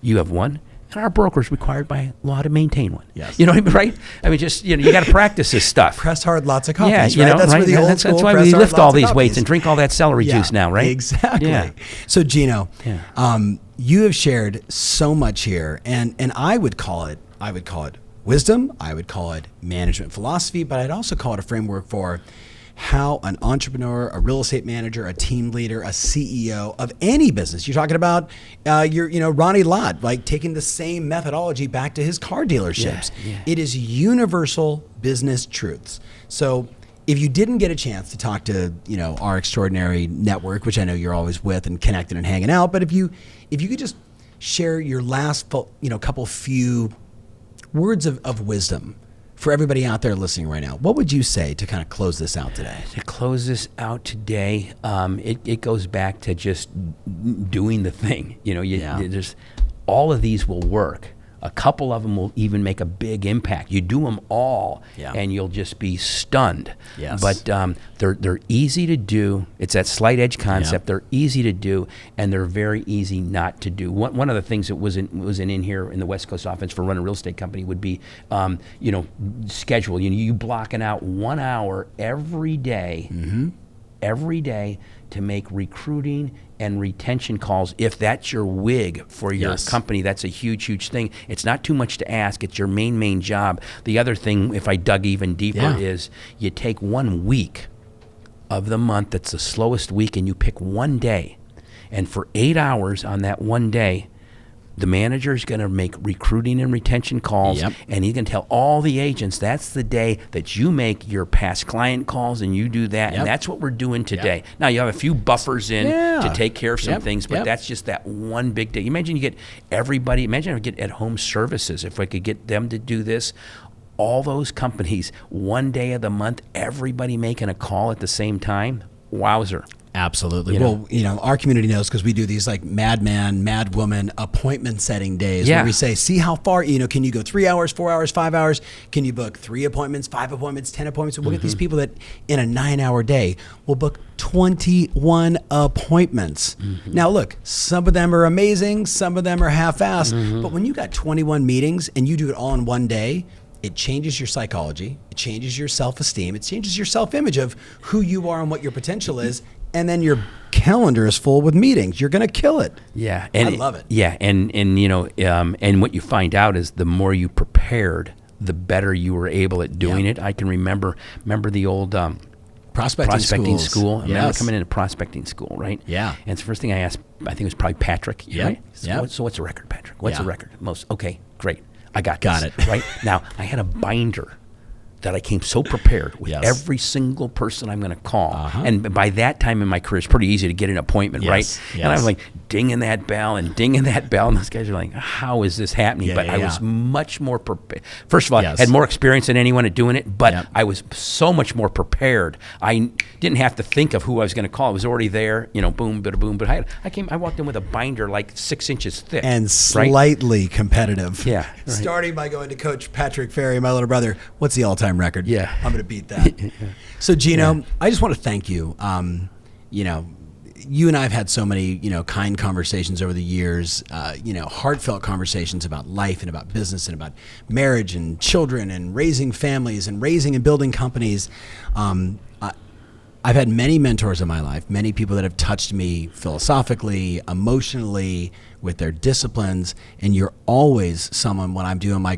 You have one. And our broker is required by law to maintain one. Yes. You know what I mean, right? I mean, just, you got to practice this stuff. Press hard, lots of coffees, yeah, right? You know, that's right? where the old school That's why press we hard, lift all lots of these weights coffees. and drink all that celery juice now, right? Exactly. Yeah. So, Gino, Yeah. You have shared so much here, and I would call it wisdom. I would call it management philosophy, but I'd also call it a framework for how an entrepreneur, a real estate manager, a team leader, a CEO of any business. You're talking about Ronnie Lott, like taking the same methodology back to his car dealerships. Yeah. It is universal business truths. So if you didn't get a chance to talk to, our extraordinary network, which I know you're always with and connected and hanging out, but if you could just share your last, couple few words of wisdom for everybody out there listening right now, what would you say to kind of close this out today? To close this out today, it goes back to just doing the thing. There's all of these will work. A couple of them will even make a big impact. You do them all, and you'll just be stunned. Yes. But they're easy to do. It's that slight edge concept. Yep. They're easy to do, and they're very easy not to do. One of the things that wasn't in here in the West Coast offense for running a real estate company would be, schedule. You blocking out 1 hour every day. Mm-hmm. Every day to make recruiting and retention calls. If that's your wig for your company, that's a huge, huge thing. It's not too much to ask. It's your main job. The other thing, if I dug even deeper, is you take 1 week of the month that's the slowest week and you pick one day. And for 8 hours on that one day, the manager is going to make recruiting and retention calls, and he's going to tell all the agents that's the day that you make your past client calls, and you do that, and that's what we're doing today. Now, you have a few buffers in to take care of some things, but that's just that one big day. Imagine you get everybody, imagine if I get at HomeServices, if I could get them to do this, all those companies, one day of the month, everybody making a call at the same time, wowzer. Absolutely. Well, our community knows because we do these like madman, madwoman appointment setting days where we say, see how far, can you go 3 hours, 4 hours, 5 hours? Can you book 3 appointments, 5 appointments, 10 appointments? We'll get these people that in a 9-hour day will book 21 appointments. Mm-hmm. Now, look, some of them are amazing. Some of them are half-assed. But when you got 21 meetings and you do it all in one day, it changes your psychology. It changes your self-esteem. It changes your self-image of who you are and what your potential is. And then your calendar is full with meetings. You're going to kill it. Yeah, and I love it. Yeah, and what you find out is the more you prepared, the better you were able at doing it. I can remember the old prospecting school. I remember coming into prospecting school, right? Yeah. And it's the first thing I asked, I think it was probably Patrick. Right? Yeah. So what's a record, Patrick? What's a record? Okay, great. I got it. Right? Now, I had a binder that I came so prepared with every single person I'm going to call. And by that time in my career, it's pretty easy to get an appointment, right? Yes. And I'm like dinging that bell. And those guys are like, how is this happening? I was much more prepared. First of all, I had more experience than anyone at doing it, but I was so much more prepared. I didn't have to think of who I was going to call. It was already there, boom, bada boom. But I walked in with a binder like 6 inches thick. And slightly competitive. Yeah. Right. Starting by going to Coach Patrick Ferry, my little brother. What's the all-time record? Yeah. I'm going to beat that. So, Gino, I just want to thank you. You and I have had so many, kind conversations over the years, heartfelt conversations about life and about business and about marriage and children and raising families and raising and building companies. I've had many mentors in my life, many people that have touched me philosophically, emotionally, with their disciplines, and you're always someone when I'm doing my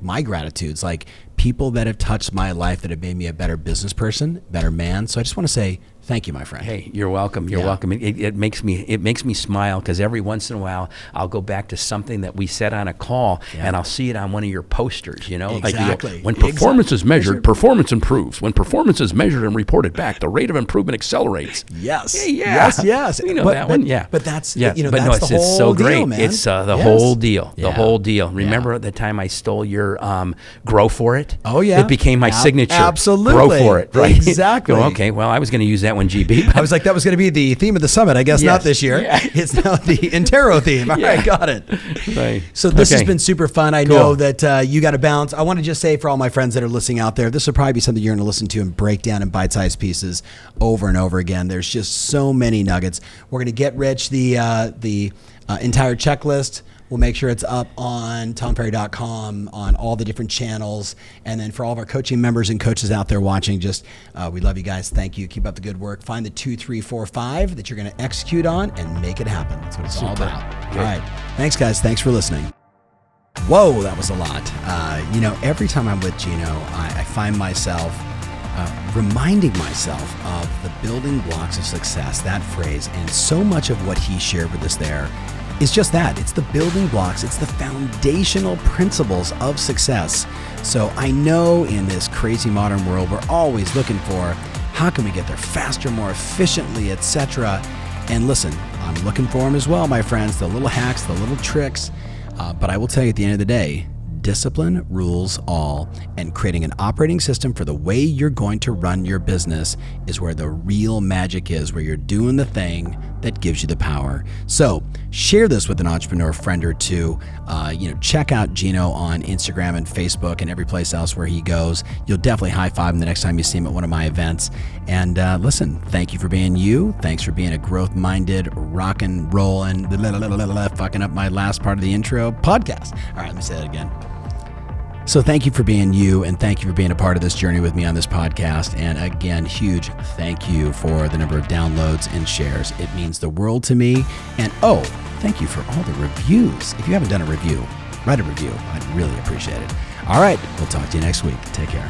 my gratitudes, like people that have touched my life that have made me a better business person, better man. So I just want to say thank you, my friend. Hey, you're welcome. You're welcome. It makes me smile because every once in a while I'll go back to something that we said on a call and I'll see it on one of your posters. Exactly. Like when performance is measured, performance improves. When performance is measured and reported back, the rate of improvement accelerates. Yes. Yes. You know that one. Yeah. But that's that's the whole it's so great. deal, man. It's the whole deal. The whole deal. Remember the time I stole your grow for it? Oh yeah. It became my signature. Absolutely. Grow for it. Right. Exactly. Okay. Well, I was going to use that one, GB. I was like, that was going to be the theme of the summit. I guess not this year. Yeah. It's now the Intero theme. All right, got it. Right. So this has been super fun. I know that you got to bounce. I want to just say for all my friends that are listening out there, this will probably be something you're going to listen to and break down in bite-sized pieces over and over again. There's just so many nuggets. We're going to get Rich the entire checklist. We'll make sure it's up on tomferry.com, on all the different channels. And then for all of our coaching members and coaches out there watching, just we love you guys. Thank you. Keep up the good work. Find the 2, 3, 4, 5 that you're going to execute on and make it happen. That's what it's all about. Good. All right. Thanks, guys. Thanks for listening. Whoa, that was a lot. Every time I'm with Gino, I find myself reminding myself of the building blocks of success, that phrase, and so much of what he shared with us there is just that. It's the building blocks. It's the foundational principles of success. So I know in this crazy modern world, we're always looking for how can we get there faster, more efficiently, etc. And listen, I'm looking for them as well, my friends, the little hacks, the little tricks. But I will tell you at the end of the day, discipline rules all, and creating an operating system for the way you're going to run your business is where the real magic is, where you're doing the thing that gives you the power. So share this with an entrepreneur friend or two. Check out Gino on Instagram and Facebook and every place else where he goes. You'll definitely high five him the next time you see him at one of my events. And listen, thank you for being you. Thanks for being a growth-minded, rock and roll and fucking up my last part of the intro podcast. All right, let me say that again. So thank you for being you, and thank you for being a part of this journey with me on this podcast. And again, huge thank you for the number of downloads and shares. It means the world to me. And thank you for all the reviews. If you haven't done a review, write a review. I'd really appreciate it. All right, we'll talk to you next week. Take care.